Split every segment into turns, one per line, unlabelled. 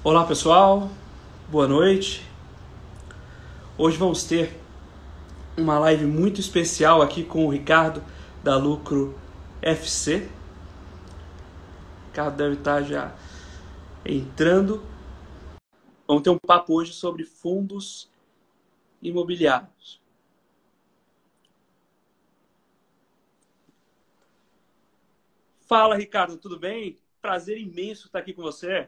Olá pessoal, boa noite. Hoje vamos ter uma live muito especial aqui com o Ricardo da Lucro FC. O Ricardo deve estar já entrando. Vamos ter um papo hoje sobre fundos imobiliários. Fala Ricardo, tudo bem? Prazer imenso estar aqui com você.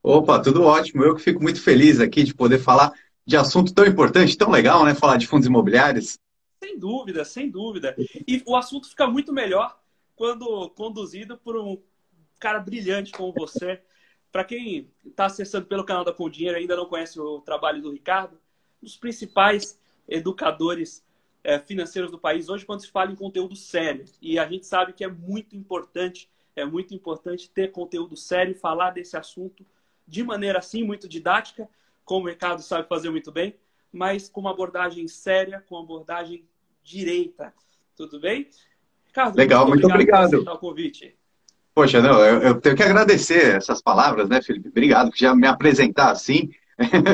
Opa, tudo ótimo. Eu que fico muito feliz aqui de poder falar de assunto tão importante, tão legal, né? Falar de fundos imobiliários.
Sem dúvida, sem dúvida. E o assunto fica muito melhor quando conduzido por um cara brilhante como você. Para quem está acessando pelo canal da Com Dinheiro e ainda não conhece o trabalho do Ricardo, um dos principais educadores financeiros do país hoje quando se fala em conteúdo sério. E a gente sabe que é muito importante ter conteúdo sério e falar desse assunto de maneira assim, muito didática, como o Ricardo sabe fazer muito bem, mas com uma abordagem séria, com uma abordagem direita. Tudo bem? Ricardo,
Legal,
muito
muito
obrigado por
obrigado.
aceitar o convite.
Poxa, não, eu tenho que agradecer essas palavras, né, Felipe? Obrigado por já me apresentar assim.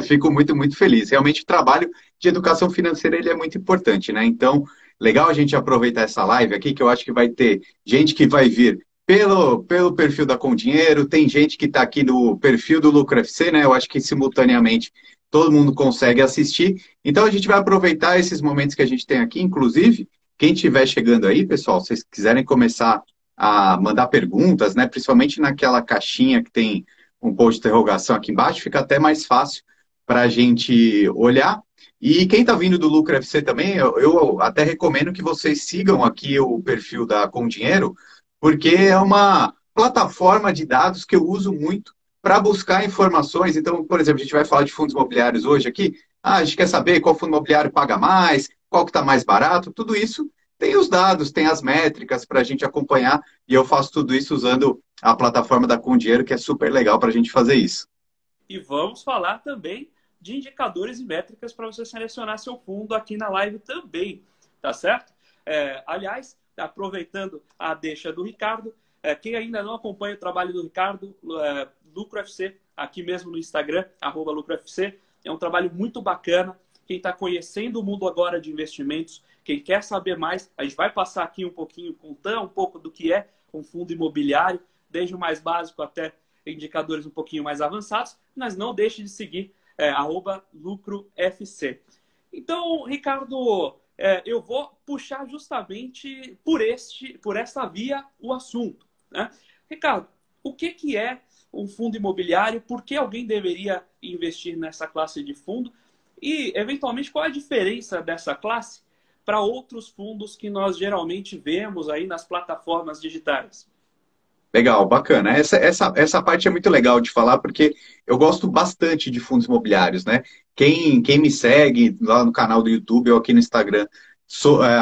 Fico muito, muito feliz. Realmente, o trabalho de educação financeira ele é muito importante, né? Então, legal a gente aproveitar essa live aqui, que eu acho que vai ter gente que vai vir pelo perfil da Com Dinheiro, tem gente que está aqui no perfil do Lucro FC, né? Eu acho que simultaneamente todo mundo consegue assistir. Então, a gente vai aproveitar esses momentos que a gente tem aqui, inclusive, quem estiver chegando aí, pessoal, se vocês quiserem começar a mandar perguntas, né? Principalmente naquela caixinha que tem um ponto de interrogação aqui embaixo, fica até mais fácil para a gente olhar. E quem está vindo do Lucro FC também, eu até recomendo que vocês sigam aqui o perfil da Com Dinheiro, porque é uma plataforma de dados que eu uso muito para buscar informações. Então, por exemplo, a gente vai falar de fundos imobiliários hoje aqui. Ah, a gente quer saber qual fundo imobiliário paga mais, qual que está mais barato, tudo isso tem os dados, tem as métricas para a gente acompanhar, e eu faço tudo isso usando a plataforma da Com Dinheiro, que é super legal para a gente fazer isso.
E vamos falar também de indicadores e métricas para você selecionar seu fundo aqui na live também, tá certo? Aliás, aproveitando a deixa do Ricardo, quem ainda não acompanha o trabalho do Ricardo, Lucro FC, aqui mesmo no Instagram, @LucroFC, é um trabalho muito bacana. Quem está conhecendo o mundo agora de investimentos, quem quer saber mais, a gente vai passar aqui um pouquinho, contar um pouco do que é um fundo imobiliário, desde o mais básico até indicadores um pouquinho mais avançados, mas não deixe de seguir @LucroFC. Então, Ricardo, eu vou puxar justamente por essa via o assunto, né? Ricardo, o que é um fundo imobiliário? Por que alguém deveria investir nessa classe de fundo? E, eventualmente, qual é a diferença dessa classe para outros fundos que nós geralmente vemos aí nas plataformas digitais?
Legal, bacana. Essa parte é muito legal de falar, porque eu gosto bastante de fundos imobiliários, né? Quem me segue lá no canal do YouTube ou aqui no Instagram,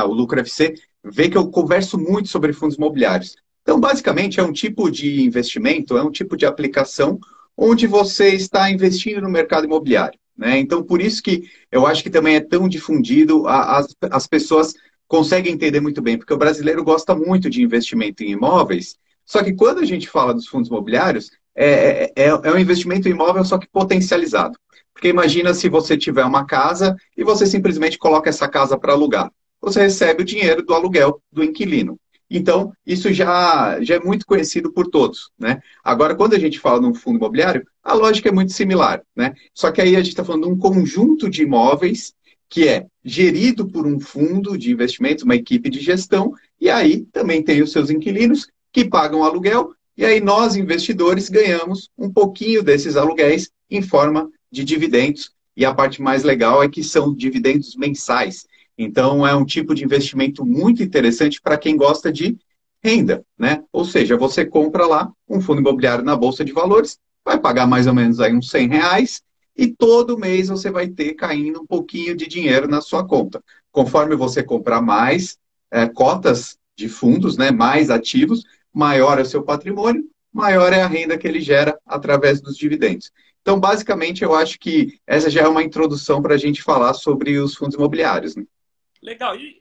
o Lucro FC, vê que eu converso muito sobre fundos imobiliários. Então, basicamente, é um tipo de investimento, é um tipo de aplicação onde você está investindo no mercado imobiliário, né? Então, por isso que eu acho que também é tão difundido, as pessoas conseguem entender muito bem, porque o brasileiro gosta muito de investimento em imóveis. Só que quando a gente fala dos fundos imobiliários, é um investimento imóvel, só que potencializado. Porque imagina se você tiver uma casa e você simplesmente coloca essa casa para alugar. Você recebe o dinheiro do aluguel do inquilino. Então, isso já é muito conhecido por todos, né? Agora, quando a gente fala num fundo imobiliário, a lógica é muito similar, né? Só que aí a gente está falando de um conjunto de imóveis que é gerido por um fundo de investimentos, uma equipe de gestão, e aí também tem os seus inquilinos que pagam aluguel, e aí nós, investidores, ganhamos um pouquinho desses aluguéis em forma de dividendos. E a parte mais legal é que são dividendos mensais. Então, é um tipo de investimento muito interessante para quem gosta de renda, né? Ou seja, você compra lá um fundo imobiliário na Bolsa de Valores, vai pagar mais ou menos aí uns R$ 100, e todo mês você vai ter caindo um pouquinho de dinheiro na sua conta. Conforme você comprar mais cotas de fundos, né, mais ativos, maior é o seu patrimônio, maior é a renda que ele gera através dos dividendos. Então, basicamente, eu acho que essa já é uma introdução para a gente falar sobre os fundos imobiliários, né?
Legal. E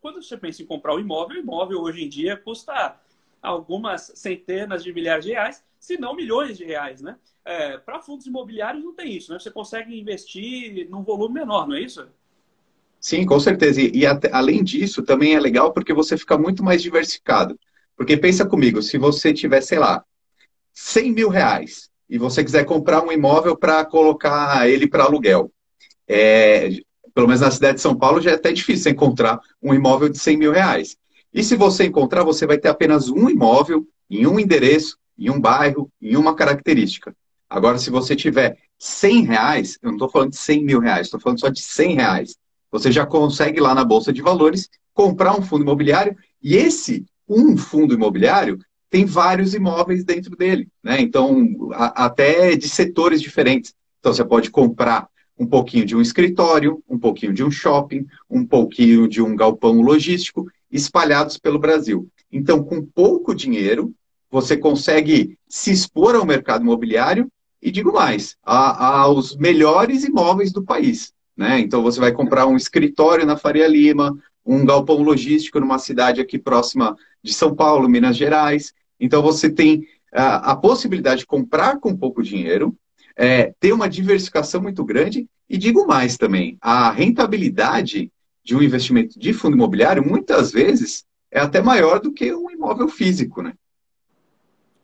quando você pensa em comprar um imóvel, o imóvel hoje em dia custa algumas centenas de milhares de reais, se não milhões de reais, né? Para fundos imobiliários não tem isso, né? Você consegue investir num volume menor, não é isso?
Sim, com certeza. Além disso, também é legal porque você fica muito mais diversificado. Porque pensa comigo, se você tiver, sei lá, 100 mil reais e você quiser comprar um imóvel para colocar ele para aluguel, é, pelo menos na cidade de São Paulo já é até difícil encontrar um imóvel de 100 mil reais. E se você encontrar, você vai ter apenas um imóvel em um endereço, em um bairro, em uma característica. Agora, se você tiver 100 reais, eu não estou falando de 100 mil reais, estou falando só de 100 reais, você já consegue lá na Bolsa de Valores comprar um fundo imobiliário e esse um fundo imobiliário tem vários imóveis dentro dele, né? Então, até de setores diferentes. Então, você pode comprar um pouquinho de um escritório, um pouquinho de um shopping, um pouquinho de um galpão logístico, espalhados pelo Brasil. Então, com pouco dinheiro, você consegue se expor ao mercado imobiliário e, digo mais, aos melhores imóveis do país, né? Então, você vai comprar um escritório na Faria Lima, um galpão logístico numa cidade aqui próxima de São Paulo, Minas Gerais. Então, você tem a possibilidade de comprar com pouco dinheiro, ter uma diversificação muito grande e digo mais também, a rentabilidade de um investimento de fundo imobiliário muitas vezes é até maior do que um imóvel físico, né?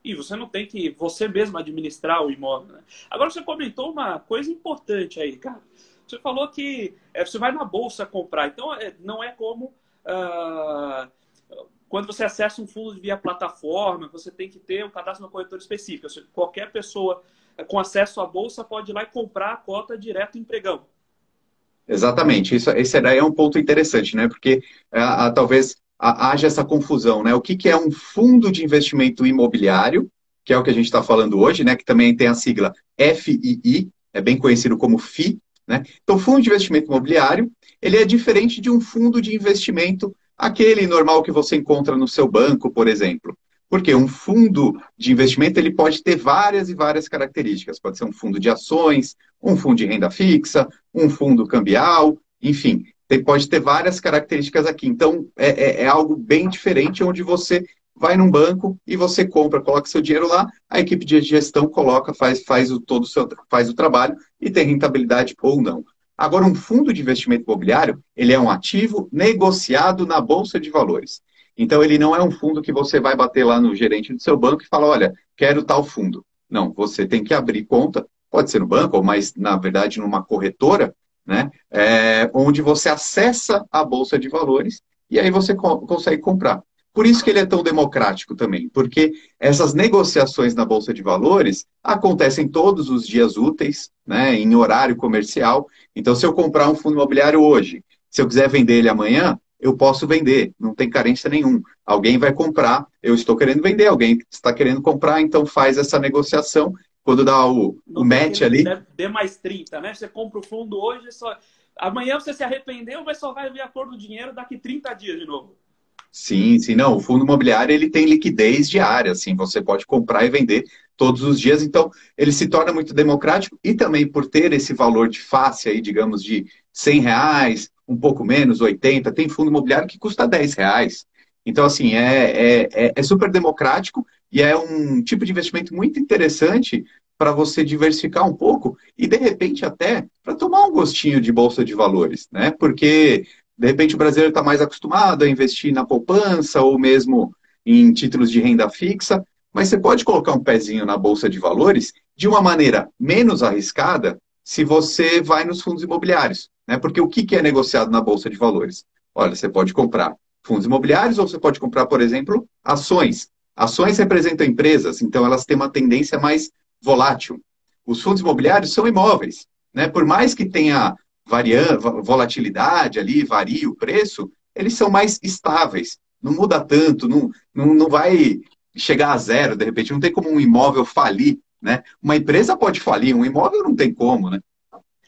E você não tem que você mesmo administrar o imóvel, né? Agora você comentou uma coisa importante aí, cara. Você falou que você vai na bolsa comprar, então não é como quando você acessa um fundo via plataforma, você tem que ter um cadastro na corretora específica. Qualquer pessoa com acesso à bolsa pode ir lá e comprar a cota direto em pregão.
Exatamente, esse daí é um ponto interessante, né? Porque talvez haja essa confusão, né? O que é um fundo de investimento imobiliário, que é o que a gente está falando hoje, né? Que também tem a sigla FII, é bem conhecido como FI, né? Então, fundo de investimento imobiliário, ele é diferente de um fundo de investimento, aquele normal que você encontra no seu banco, por exemplo. Porque um fundo de investimento ele pode ter várias e várias características. Pode ser um fundo de ações, um fundo de renda fixa, um fundo cambial, enfim, pode ter várias características aqui. Então, é algo bem diferente, onde você vai num banco e você compra, coloca seu dinheiro lá, a equipe de gestão coloca, faz o trabalho e tem rentabilidade ou não. Agora, um fundo de investimento imobiliário, ele é um ativo negociado na Bolsa de Valores. Então, ele não é um fundo que você vai bater lá no gerente do seu banco e falar, olha, quero tal fundo. Não, você tem que abrir conta, pode ser no banco, mas, na verdade, numa corretora, né, onde você acessa a Bolsa de Valores e aí você consegue comprar. Por isso que ele é tão democrático também, porque essas negociações na Bolsa de Valores acontecem todos os dias úteis, né, em horário comercial. Então, se eu comprar um fundo imobiliário hoje, se eu quiser vender ele amanhã, eu posso vender, não tem carência nenhum. Alguém vai comprar, eu estou querendo vender, alguém está querendo comprar, então faz essa negociação. Quando dá o
Não tem
match
aquele
ali,
D mais 30, né? Você compra o fundo hoje, amanhã você se arrependeu, mas só vai ver a cor do dinheiro daqui 30 dias de novo.
sim, sim, não. O fundo imobiliário ele tem liquidez diária, assim, você pode comprar e vender todos os dias, então ele se torna muito democrático e também por ter esse valor de face aí, digamos, de 100 reais, um pouco menos, 80, tem fundo imobiliário que custa 10 reais. Então, assim, é super democrático e é um tipo de investimento muito interessante para você diversificar um pouco e, de repente, até para tomar um gostinho de bolsa de valores, né? Porque de repente, o brasileiro está mais acostumado a investir na poupança ou mesmo em títulos de renda fixa, mas você pode colocar um pezinho na bolsa de valores de uma maneira menos arriscada se você vai nos fundos imobiliários, né? Porque o que é negociado na bolsa de valores? Olha, você pode comprar fundos imobiliários ou você pode comprar, por exemplo, ações. Ações representam empresas, então elas têm uma tendência mais volátil. Os fundos imobiliários são imóveis, né? Por mais que tenha volatilidade ali, varia o preço, eles são mais estáveis. Não muda tanto, não vai chegar a zero, de repente. Não tem como um imóvel falir, né? Uma empresa pode falir, um imóvel não tem como, né?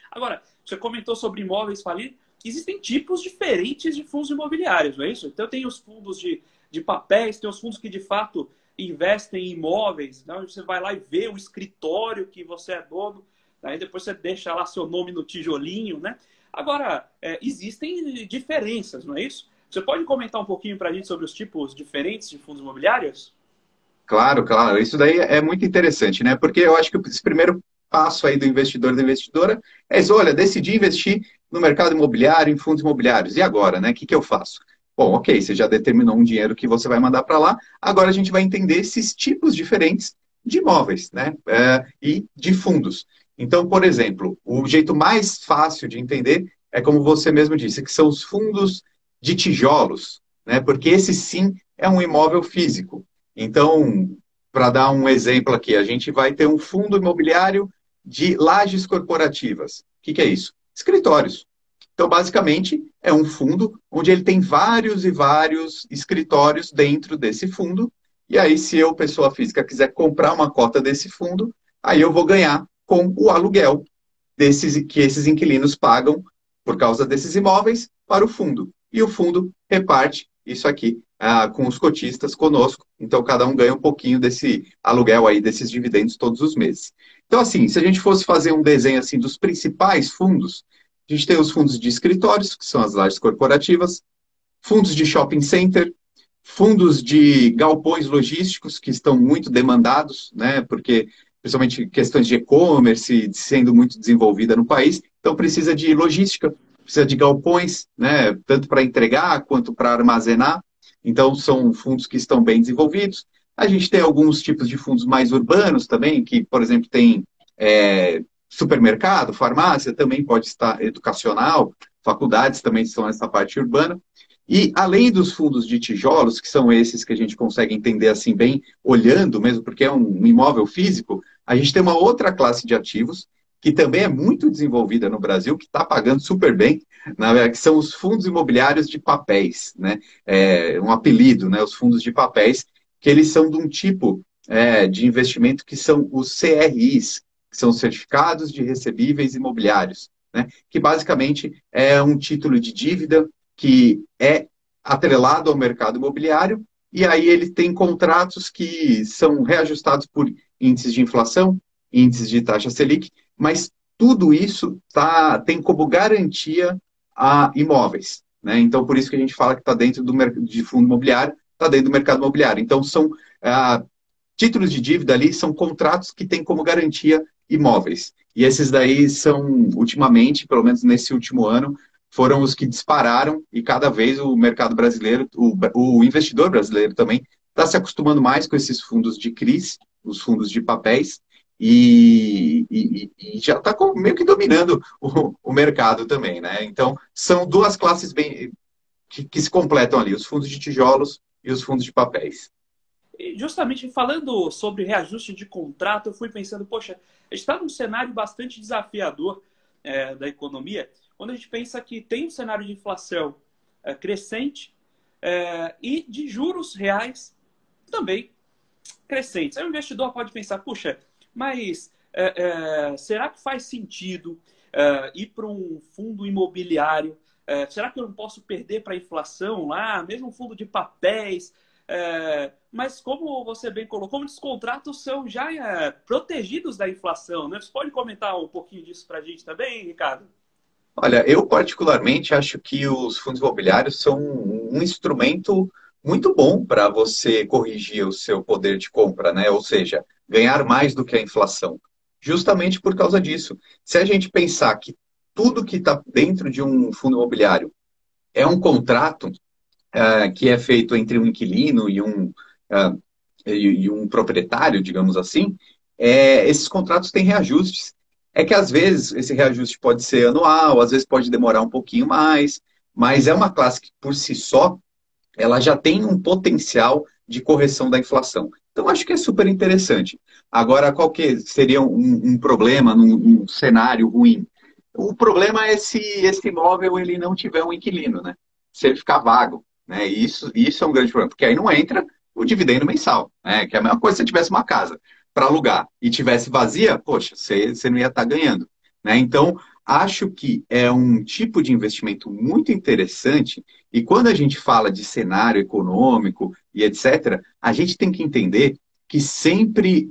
Agora, você comentou sobre imóveis falir. Existem tipos diferentes de fundos imobiliários, não é isso? Então tem os fundos de papéis, tem os fundos que de fato investem em imóveis. Né? Você vai lá e vê o escritório que você é dono. Aí depois você deixa lá seu nome no tijolinho, né? Agora, existem diferenças, não é isso? Você pode comentar um pouquinho para a gente sobre os tipos diferentes de fundos imobiliários?
Claro, claro. Isso daí é muito interessante, né? Porque eu acho que esse primeiro passo aí do investidor, da investidora, é isso, olha, decidi investir no mercado imobiliário, em fundos imobiliários. E agora, né? O que que eu faço? Bom, ok, você já determinou um dinheiro que você vai mandar para lá. Agora a gente vai entender esses tipos diferentes de imóveis, né? E de fundos. Então, por exemplo, o jeito mais fácil de entender é como você mesmo disse, que são os fundos de tijolos, né? Porque esse sim é um imóvel físico. Então, para dar um exemplo aqui, a gente vai ter um fundo imobiliário de lajes corporativas. O que que é isso? Escritórios. Então, basicamente, é um fundo onde ele tem vários e vários escritórios dentro desse fundo. E aí, se eu, pessoa física, quiser comprar uma cota desse fundo, aí eu vou ganhar com o aluguel desses, que esses inquilinos pagam por causa desses imóveis para o fundo. E o fundo reparte isso aqui com os cotistas conosco. Então, cada um ganha um pouquinho desse aluguel aí, desses dividendos todos os meses. Então, assim, se a gente fosse fazer um desenho assim dos principais fundos, a gente tem os fundos de escritórios, que são as lajes corporativas, fundos de shopping center, fundos de galpões logísticos, que estão muito demandados, né? Porque, principalmente questões de e-commerce sendo muito desenvolvida no país, então precisa de logística, precisa de galpões, né? Tanto para entregar quanto para armazenar. Então, são fundos que estão bem desenvolvidos. A gente tem alguns tipos de fundos mais urbanos também, que, por exemplo, tem supermercado, farmácia, também pode estar educacional, faculdades também estão nessa parte urbana. E além dos fundos de tijolos, que são esses que a gente consegue entender assim bem, olhando mesmo, porque é um imóvel físico, a gente tem uma outra classe de ativos que também é muito desenvolvida no Brasil, que está pagando super bem, né, que são os fundos imobiliários de papéis, né? É um apelido, né? Os fundos de papéis, que eles são de um tipo de investimento que são os CRIs, que são certificados de recebíveis imobiliários, né? Que basicamente é um título de dívida que é atrelado ao mercado imobiliário, e aí ele tem contratos que são reajustados por índices de inflação, índices de taxa Selic, mas tudo isso tem como garantia a imóveis, né? Então, por isso que a gente fala que está dentro de fundo imobiliário, está dentro do mercado imobiliário. Então, são títulos de dívida ali, são contratos que têm como garantia imóveis. E esses daí são, ultimamente, pelo menos nesse último ano, foram os que dispararam e cada vez o mercado brasileiro, o investidor brasileiro também, está se acostumando mais com esses fundos de CRIs, os fundos de papéis, e já está meio que dominando o mercado também, né? Então, são duas classes bem que se completam ali, os fundos de tijolos e os fundos de papéis.
E justamente falando sobre reajuste de contrato, eu fui pensando, poxa, a gente está num cenário bastante desafiador da economia, quando a gente pensa que tem um cenário de inflação crescente e de juros reais também crescentes. Aí o investidor pode pensar, puxa, mas será que faz sentido ir para um fundo imobiliário? Será que eu não posso perder para a inflação lá, mesmo um fundo de papéis? Mas como você bem colocou, como os contratos são já protegidos da inflação, né? Você pode comentar um pouquinho disso para a gente também, Ricardo?
Olha, eu particularmente acho que os fundos imobiliários são um instrumento muito bom para você corrigir o seu poder de compra, né? Ou seja, ganhar mais do que a inflação. Justamente por causa disso. Se a gente pensar que tudo que está dentro de um fundo imobiliário é um contrato que é feito entre um inquilino uh, e um proprietário, digamos assim, esses contratos têm reajustes. É que às vezes esse reajuste pode ser anual, às vezes pode demorar um pouquinho mais, mas é uma classe que por si só ela já tem um potencial de correção da inflação. Então acho que é super interessante. Agora, qual que seria um problema num cenário ruim? O problema é se esse imóvel ele não tiver um inquilino, né? Se ele ficar vago, né? Isso é um grande problema, porque aí não entra o dividendo mensal, né? Que é a mesma coisa se você tivesse uma casa para alugar e tivesse vazia, poxa, você não ia estar ganhando, né? Então, acho que é um tipo de investimento muito interessante e quando a gente fala de cenário econômico e etc., a gente tem que entender que sempre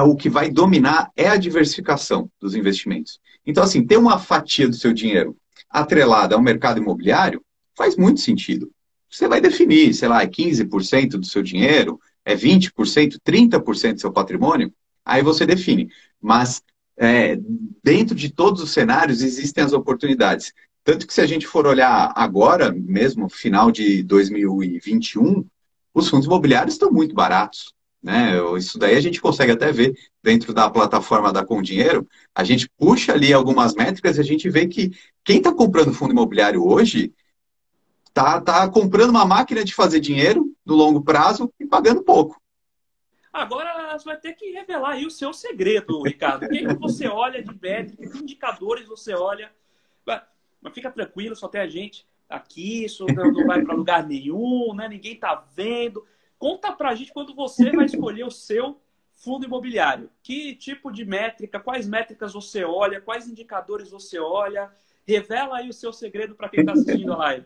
o que vai dominar é a diversificação dos investimentos. Então, assim, ter uma fatia do seu dinheiro atrelada ao mercado imobiliário faz muito sentido. Você vai definir, sei lá, 15% do seu dinheiro é 20%, 30% do seu patrimônio, aí você define. Mas é, dentro de todos os cenários existem as oportunidades. Tanto que se a gente for olhar agora, mesmo final de 2021, os fundos imobiliários estão muito baratos. Né? Isso daí a gente consegue até ver dentro da plataforma da Com Dinheiro. A gente puxa ali algumas métricas e a gente vê que quem está comprando fundo imobiliário hoje tá comprando uma máquina de fazer dinheiro no longo prazo e pagando pouco.
Agora você vai ter que revelar aí o seu segredo, Ricardo. O que, que você olha de métrica, que indicadores você olha? Mas fica tranquilo, só tem a gente aqui, isso não vai para lugar nenhum, né? Ninguém tá vendo. Conta pra gente quando você vai escolher o seu fundo imobiliário. Que tipo de métrica, quais métricas você olha, quais indicadores você olha? Revela aí o seu segredo para quem está assistindo a live.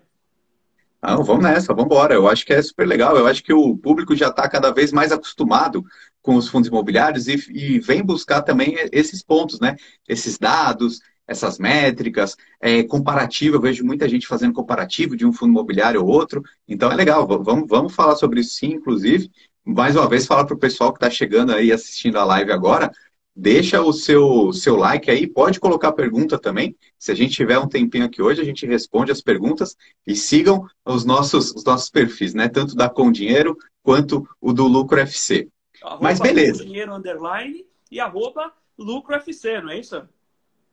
Não, vamos nessa, vamos embora. Eu acho que é super legal. Eu acho que o público já está cada vez mais acostumado com os fundos imobiliários e vem buscar também esses pontos, né? Esses dados, essas métricas, comparativo. Eu vejo muita gente fazendo comparativo de um fundo imobiliário ou outro. Então é legal. Vamos falar sobre isso sim, inclusive. Mais uma vez, falar para o pessoal que está chegando aí assistindo a live agora. Deixa o seu like aí, pode colocar pergunta também. Se a gente tiver um tempinho aqui hoje, a gente responde as perguntas e sigam os nossos perfis, né? Tanto da Com Dinheiro quanto o do Lucro FC. Mas
Com
beleza,
dinheiro underline e lucro FC, não é isso?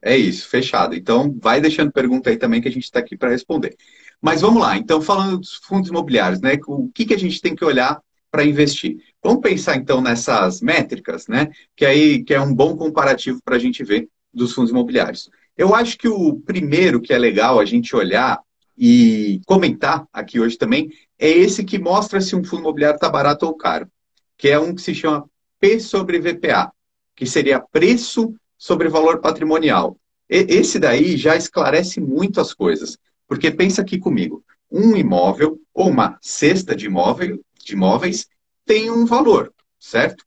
é isso, fechado. Então, vai deixando pergunta aí também que a gente está aqui para responder. Mas vamos lá, então, falando dos fundos imobiliários, né? O que a gente tem que olhar para investir? Vamos pensar então nessas métricas, né? Que é um bom comparativo para a gente ver dos fundos imobiliários. Eu acho que o primeiro que é legal a gente olhar e comentar aqui hoje também é esse que mostra se um fundo imobiliário está barato ou caro, que é um que se chama P sobre VPA, que seria preço sobre valor patrimonial. Esse daí já esclarece muito as coisas, porque pensa aqui comigo, um imóvel ou uma cesta de imóveis tem um valor, certo?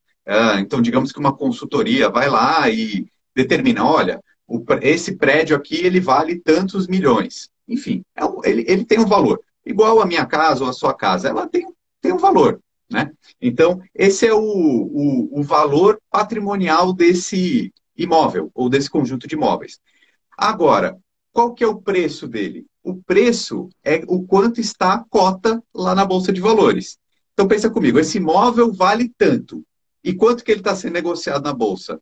Então, digamos que uma consultoria vai lá e determina, olha, esse prédio aqui ele vale tantos milhões. Enfim, ele tem um valor. Igual a minha casa ou a sua casa, ela tem um valor, né? Então, esse é o valor patrimonial desse imóvel ou desse conjunto de imóveis. Agora, qual que é o preço dele? O preço é o quanto está a cota lá na Bolsa de Valores. Então pensa comigo, esse imóvel vale tanto. E quanto que ele está sendo negociado na Bolsa?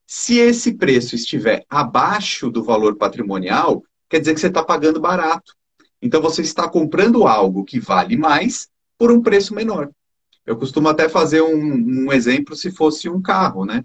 Se esse preço estiver abaixo do valor patrimonial, quer dizer que você está pagando barato. Então você está comprando algo que vale mais por um preço menor. Eu costumo até fazer um exemplo se fosse um carro, né?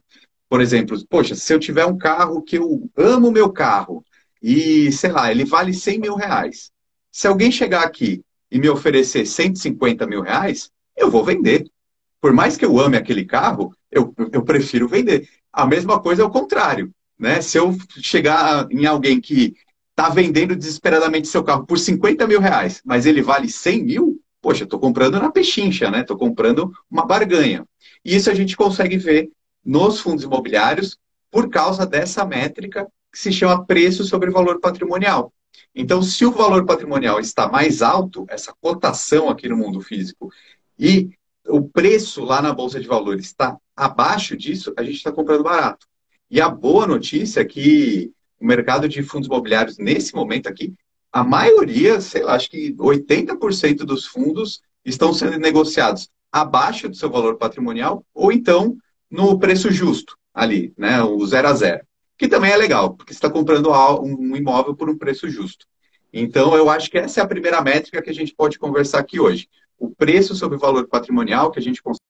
Por exemplo, poxa, se eu tiver um carro que eu amo o meu carro e, sei lá, ele vale 100 mil reais. Se alguém chegar aqui e me oferecer 150 mil reais, eu vou vender. Por mais que eu ame aquele carro, eu prefiro vender. A mesma coisa é o contrário, né? Se eu chegar em alguém que está vendendo desesperadamente seu carro por 50 mil reais, mas ele vale 100 mil, poxa, estou comprando na pechincha, né? Estou comprando uma barganha. E isso a gente consegue ver nos fundos imobiliários por causa dessa métrica que se chama preço sobre valor patrimonial. Então, se o valor patrimonial está mais alto, essa cotação aqui no mundo físico, e o preço lá na Bolsa de Valores está abaixo disso, a gente está comprando barato. E a boa notícia é que o mercado de fundos imobiliários, nesse momento aqui, a maioria, sei lá, acho que 80% dos fundos estão sendo negociados abaixo do seu valor patrimonial ou então no preço justo, ali, né, o 0 a 0. Que também é legal, porque você está comprando um imóvel por um preço justo. Então, eu acho que essa é a primeira métrica que a gente pode conversar aqui hoje. O preço sobre o valor patrimonial que a gente consegue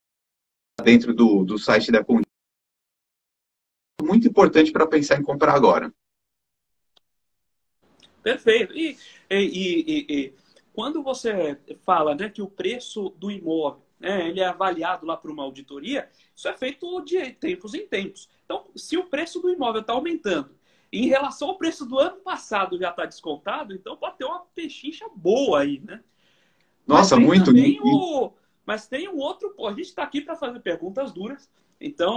dentro do site da Conde, muito importante para pensar em comprar agora.
Perfeito. E quando você fala, né, que o preço do imóvel, né, ele é avaliado lá por uma auditoria, isso é feito de tempos em tempos. Então, se o preço do imóvel está aumentando em relação ao preço do ano passado já está descontado, então pode ter uma pechincha boa aí, né? Mas
Nossa,
tem
muito.
também o. Mas tem um outro. A gente está aqui para fazer perguntas duras, então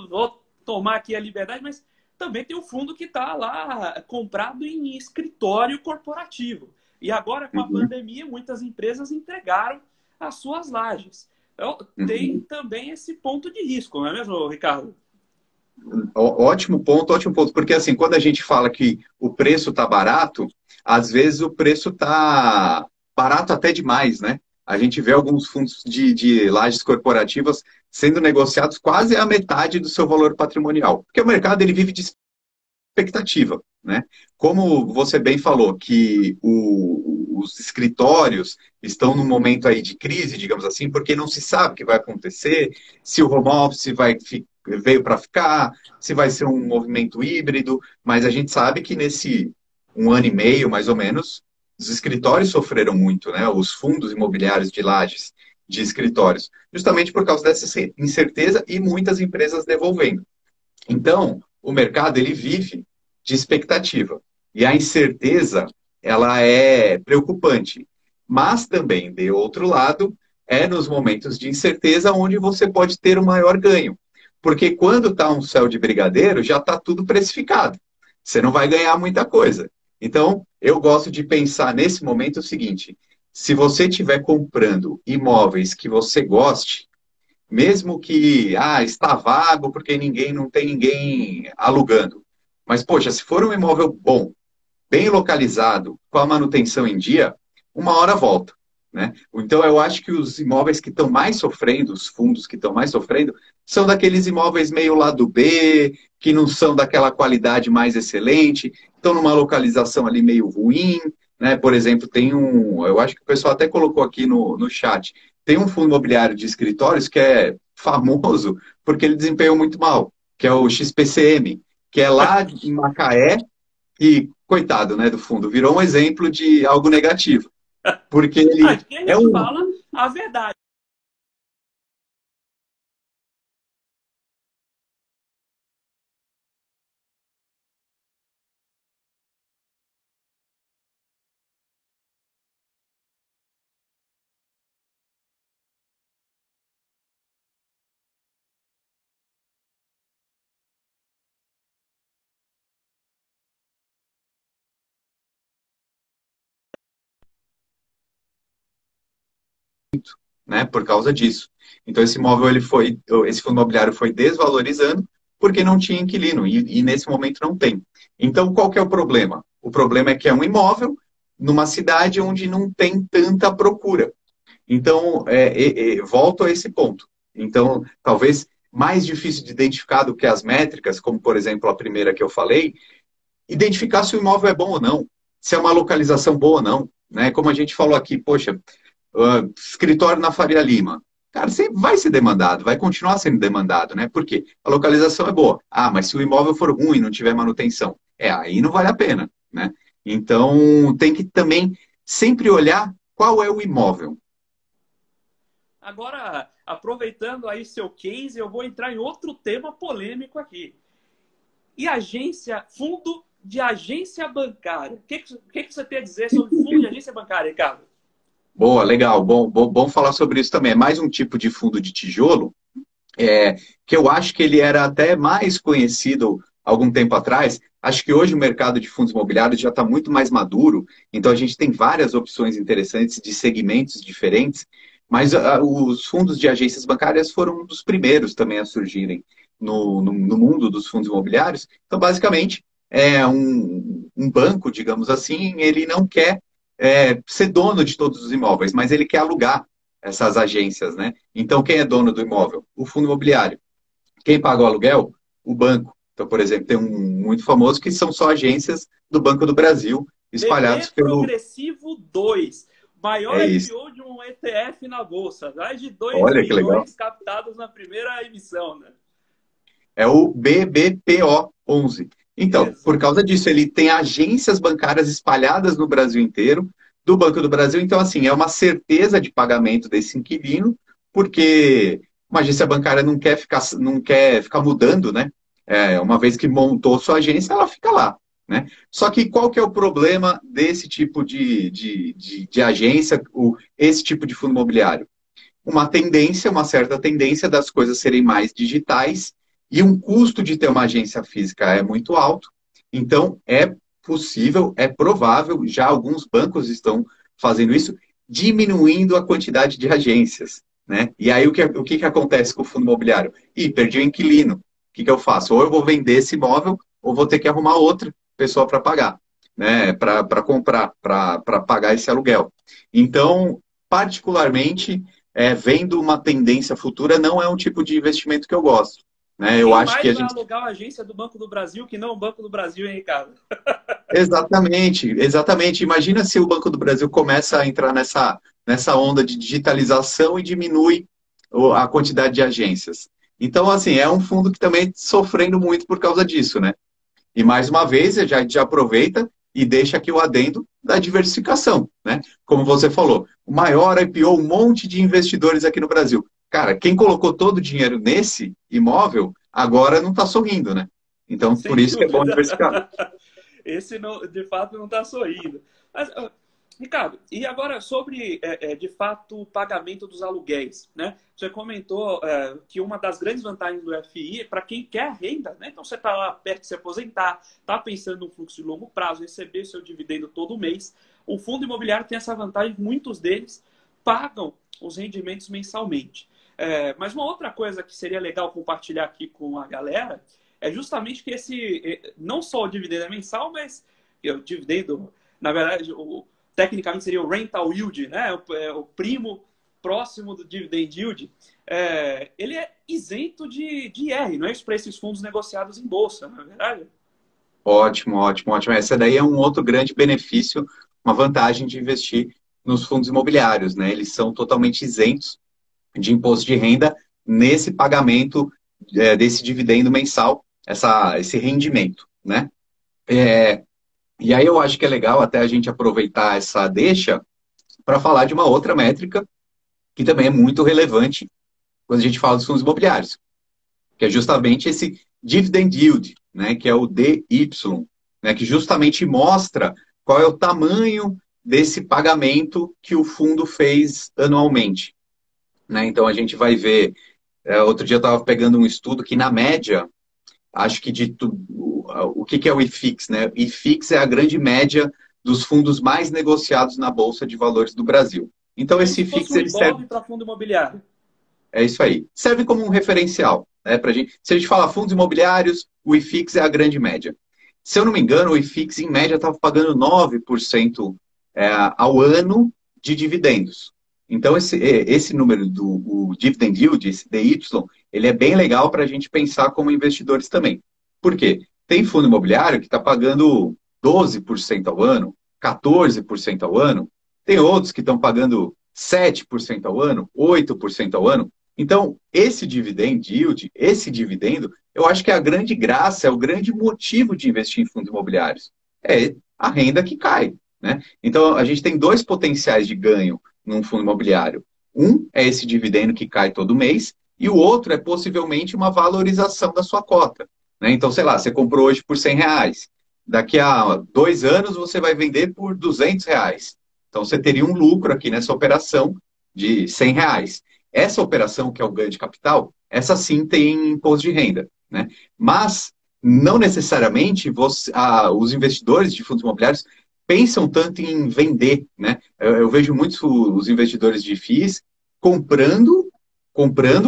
vou tomar aqui a liberdade, mas também tem o fundo que está lá comprado em escritório corporativo. E agora, com a
Uhum.
pandemia, muitas empresas entregaram as suas lajes. Então, tem
Uhum.
também esse ponto de risco, não é mesmo, Ricardo?
Ótimo ponto, porque assim, quando a gente fala que o preço está barato, às vezes o preço está barato até demais, né? A gente vê alguns fundos de lajes corporativas sendo negociados quase a metade do seu valor patrimonial, porque o mercado ele vive de expectativa, né? Como você bem falou, que os escritórios estão num momento aí de crise, digamos assim, porque não se sabe o que vai acontecer, se o home office veio para ficar, se vai ser um movimento híbrido, mas a gente sabe que nesse um ano e meio, mais ou menos, os escritórios sofreram muito, né? Os fundos imobiliários de lajes de escritórios, justamente por causa dessa incerteza e muitas empresas devolvendo. Então, o mercado ele vive de expectativa. E a incerteza, ela é preocupante. Mas também, de outro lado, é nos momentos de incerteza onde você pode ter o maior ganho. Porque quando está um céu de brigadeiro, já está tudo precificado. Você não vai ganhar muita coisa. Então, eu gosto de pensar nesse momento o seguinte: se você estiver comprando imóveis que você goste, mesmo que está vago porque não tem ninguém alugando. Mas, poxa, se for um imóvel bom, bem localizado, com a manutenção em dia, uma hora volta. Né? Então, eu acho que os imóveis que estão mais sofrendo, os fundos que estão mais sofrendo, são daqueles imóveis meio lado B, que não são daquela qualidade mais excelente, estão numa localização ali meio ruim. Né? Por exemplo, eu acho que o pessoal até colocou aqui no chat, tem um fundo imobiliário de escritórios que é famoso porque ele desempenhou muito mal, que é o XPCM, que é lá em Macaé, e, coitado, né, do fundo, virou um exemplo de algo negativo. Porque ele
Aqui a
é
gente
um.
fala a verdade.
Né, por causa disso. Então, esse fundo imobiliário foi desvalorizando porque não tinha inquilino, e nesse momento não tem. Então, qual que é o problema? O problema é que é um imóvel numa cidade onde não tem tanta procura. Então, volto a esse ponto. Então, talvez mais difícil de identificar do que as métricas, como, por exemplo, a primeira que eu falei, identificar se o imóvel é bom ou não, se é uma localização boa ou não. Né? Como a gente falou aqui, poxa, escritório na Faria Lima. Cara, sempre vai ser demandado, vai continuar sendo demandado, né? Porque a localização é boa. Ah, mas se o imóvel for ruim, não tiver manutenção, aí não vale a pena, né? Então, tem que também sempre olhar qual é o imóvel.
Agora, aproveitando aí seu case, eu vou entrar em outro tema polêmico aqui. E fundo de agência bancária? O que você tem a dizer sobre fundo de agência bancária, Ricardo?
Boa, legal, bom falar sobre isso também. É mais um tipo de fundo de tijolo, que eu acho que ele era até mais conhecido algum tempo atrás. Acho que hoje o mercado de fundos imobiliários já está muito mais maduro, então a gente tem várias opções interessantes de segmentos diferentes, mas os fundos de agências bancárias foram um dos primeiros também a surgirem no mundo dos fundos imobiliários. Então, basicamente, é um banco, digamos assim, ele não quer ser dono de todos os imóveis, mas ele quer alugar essas agências, né? Então, quem é dono do imóvel? O fundo imobiliário. Quem paga o aluguel? O banco. Então, por exemplo, tem um muito famoso que são só agências do Banco do Brasil,
BB
espalhados pelo.
Progressivo 2, maior
É isso.
IPO de um ETF na Bolsa. Mais de 2
Olha que legal.
bilhões captados na primeira emissão, né?
É o BBPO 11. Então, por
Exato.
causa disso, ele tem agências bancárias espalhadas no Brasil inteiro, do Banco do Brasil. Então, assim, é uma certeza de pagamento desse inquilino, porque uma agência bancária não quer ficar mudando, né? Uma vez que montou sua agência, ela fica lá. Né? Só que qual que é o problema desse tipo de agência, esse tipo de fundo imobiliário? Uma certa tendência das coisas serem mais digitais e um custo de ter uma agência física é muito alto. Então, é possível, é provável, já alguns bancos estão fazendo isso, diminuindo a quantidade de agências. né? E aí o que que acontece com o fundo imobiliário? Ih, perdi o inquilino. O que que eu faço? Ou eu vou vender esse imóvel, ou vou ter que arrumar outra pessoa para pagar, né? Para comprar, para pagar esse aluguel. Então, particularmente, vendo uma tendência futura, não é um tipo de investimento que eu gosto. Né? Eu
Quem
acho que
mais
a
vai
gente.
alugar a agência do Banco do Brasil que não o Banco do Brasil, hein, Ricardo?
Exatamente, exatamente. Imagina se o Banco do Brasil começa a entrar nessa onda de digitalização e diminui a quantidade de agências. Então, assim, é um fundo que também sofrendo muito por causa disso, né? E mais uma vez, já aproveita e deixa aqui o adendo da diversificação, né? Como você falou, o maior IPO, um monte de investidores aqui no Brasil. Cara, quem colocou todo o dinheiro nesse imóvel, agora não está sorrindo, né? Então, por
Sem
isso que é bom
dúvida.
diversificar.
Esse, não, de fato, não está sorrindo. Mas, Ricardo, e agora sobre, de fato, o pagamento dos aluguéis, né? Você comentou que uma das grandes vantagens do FI é para quem quer renda, né? Então, você está lá perto de se aposentar, está pensando num fluxo de longo prazo, receber seu dividendo todo mês. O fundo imobiliário tem essa vantagem, muitos deles pagam os rendimentos mensalmente. Mas uma outra coisa que seria legal compartilhar aqui com a galera é justamente que não só o dividendo é mensal, mas o dividendo, na verdade, tecnicamente seria o rental yield, né? O primo próximo do dividend yield. Ele é isento de IR, não é isso para esses fundos negociados em bolsa, não é verdade?
Ótimo, ótimo, ótimo. Essa daí é um outro grande benefício, uma vantagem de investir nos fundos imobiliários, né? Eles são totalmente isentos de imposto de renda nesse pagamento desse dividendo mensal, esse rendimento, né? É, e aí eu acho que é legal até a gente aproveitar essa deixa para falar de uma outra métrica que também é muito relevante quando a gente fala dos fundos imobiliários, que é justamente esse dividend yield, né, que é o DY, né, que justamente mostra qual é o tamanho desse pagamento que o fundo fez anualmente. Né? Então a gente vai ver, outro dia eu estava pegando um estudo que na média, acho que o que é o IFIX, né? O IFIX é a grande média dos fundos mais negociados na Bolsa de Valores do Brasil. Então
Como
esse
se fosse
IFIX
um
ele serve.
IBOV para fundo imobiliário.
É isso aí. Serve como um referencial, né, pra gente. Se a gente fala fundos imobiliários, o IFIX é a grande média. Se eu não me engano, o IFIX, em média, estava pagando 9% ao ano de dividendos. Então, esse número do dividend yield, esse DY, ele é bem legal para a gente pensar como investidores também. Por quê? Tem fundo imobiliário que está pagando 12% ao ano, 14% ao ano. Tem outros que estão pagando 7% ao ano, 8% ao ano. Então, esse dividend yield, esse dividendo, eu acho que é a grande graça, é o grande motivo de investir em fundos imobiliários. É a renda que cai. Né? Então, a gente tem dois potenciais de ganho num fundo imobiliário. Um é esse dividendo que cai todo mês, e o outro é possivelmente uma valorização da sua cota. Né? Então, sei lá, você comprou hoje por R$ 100. Daqui a 2 anos você vai vender por R$ 200. Então, você teria um lucro aqui nessa operação de R$ 100. Essa operação, que é o ganho de capital, essa sim tem imposto de renda. Né? Mas, não necessariamente os investidores de fundos imobiliários pensam tanto em vender. Né? Eu vejo muitos os investidores de FIIs comprando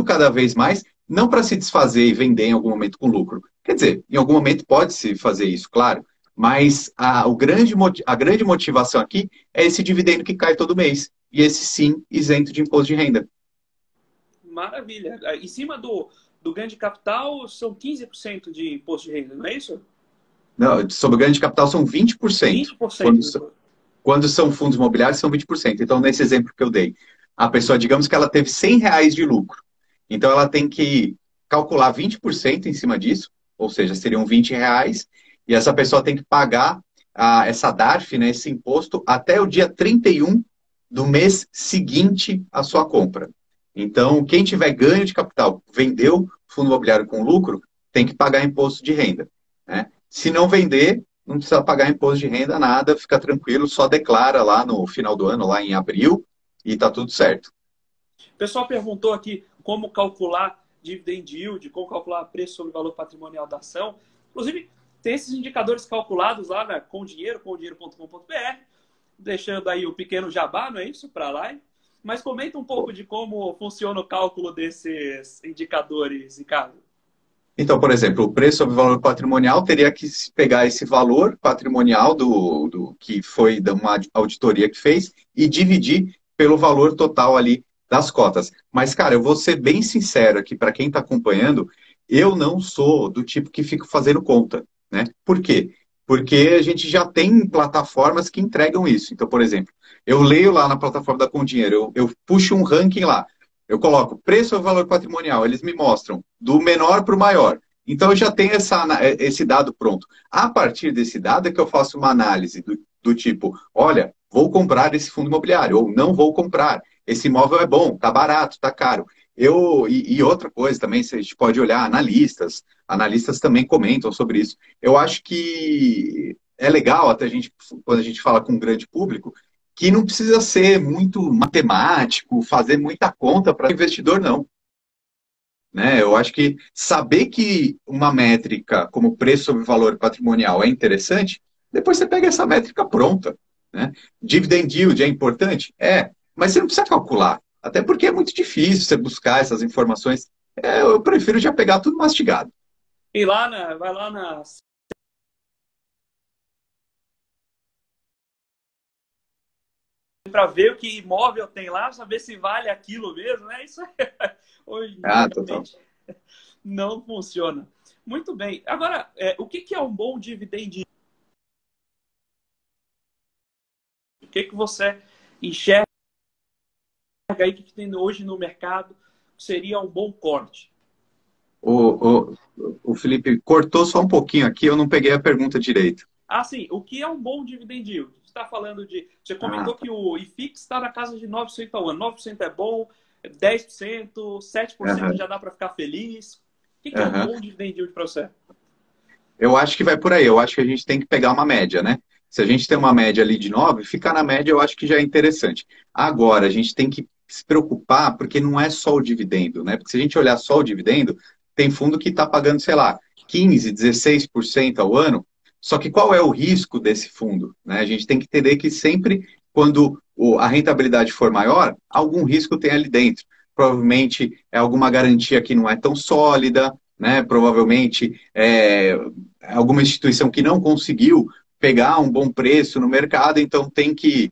cada vez mais, não para se desfazer e vender em algum momento com lucro. Quer dizer, em algum momento pode-se fazer isso, claro, mas a grande motivação aqui é esse dividendo que cai todo mês. E esse sim isento de imposto de renda.
Maravilha. Em cima do ganho de capital, são 15% de imposto de renda, não é isso?
Não, sobre o ganho de capital são 20%.
20%.
Quando são fundos imobiliários, são 20%. Então, nesse exemplo que eu dei, a pessoa, digamos que ela teve R$ 100 de lucro. Então, ela tem que calcular 20% em cima disso, ou seja, seriam R$ 20, e essa pessoa tem que pagar essa DARF, né, esse imposto, até o dia 31 do mês seguinte à sua compra. Então, quem tiver ganho de capital, vendeu fundo imobiliário com lucro, tem que pagar imposto de renda. Né? Se não vender, não precisa pagar imposto de renda, nada, fica tranquilo, só declara lá no final do ano, lá em abril, e tá tudo certo.
O pessoal perguntou aqui como calcular dividend yield, como calcular preço sobre o valor patrimonial da ação. Inclusive, tem esses indicadores calculados lá, né, com dinheiro.com.br, deixando aí o pequeno jabá, não é isso, para lá. Mas comenta um pouco de como funciona o cálculo desses indicadores, Ricardo.
Então, por exemplo, o preço sobre o valor patrimonial teria que pegar esse valor patrimonial do que foi de uma auditoria que fez e dividir pelo valor total ali das cotas. Mas, cara, eu vou ser bem sincero aqui para quem está acompanhando, eu não sou do tipo que fico fazendo conta, né? Por quê? Porque a gente já tem plataformas que entregam isso. Então, por exemplo, eu leio lá na plataforma da Condinheiro, eu puxo um ranking lá. Eu coloco preço ou valor patrimonial, eles me mostram do menor para o maior. Então, eu já tenho esse dado pronto. A partir desse dado é que eu faço uma análise do tipo, olha, vou comprar esse fundo imobiliário, ou não vou comprar. Esse imóvel é bom, está barato, está caro. E outra coisa também, a gente pode olhar analistas também comentam sobre isso. Eu acho que é legal, até quando a gente fala com um grande público, que não precisa ser muito matemático, fazer muita conta para investidor, não. Né? Eu acho que saber que uma métrica como preço sobre valor patrimonial é interessante, depois você pega essa métrica pronta. Né? Dividend yield é importante? É, mas você não precisa calcular. Até porque é muito difícil você buscar essas informações. Eu prefiro já pegar tudo mastigado.
E vai lá na para ver o que imóvel tem lá, saber se vale aquilo mesmo, né? Isso hoje,
Total.
infelizmente, não funciona. Muito bem. Agora, o que é um bom dividend? O que você enxerga aí que tem hoje no mercado seria um bom corte?
O Felipe cortou só um pouquinho aqui, eu não peguei a pergunta direito.
Ah, sim. O que é um bom dividend yield? Você está falando de... Você comentou
Tá.
que o IFIX está na casa de 9% ao ano. 9% é bom, 10%, 7%
Aham,
já dá para ficar feliz. O que é um
aham.
bom dividend yield para você?
Eu acho que vai por aí. Eu acho que a gente tem que pegar uma média, né? Se a gente tem uma média ali de 9, ficar na média eu acho que já é interessante. Agora, a gente tem que se preocupar, porque não é só o dividendo, né? Porque se a gente olhar só o dividendo, tem fundo que está pagando, sei lá, 15, 16% ao ano. Só que qual é o risco desse fundo? Né? A gente tem que entender que sempre, quando a rentabilidade for maior, algum risco tem ali dentro. Provavelmente é alguma garantia que não é tão sólida, né? Provavelmente alguma instituição que não conseguiu pegar um bom preço no mercado, então tem que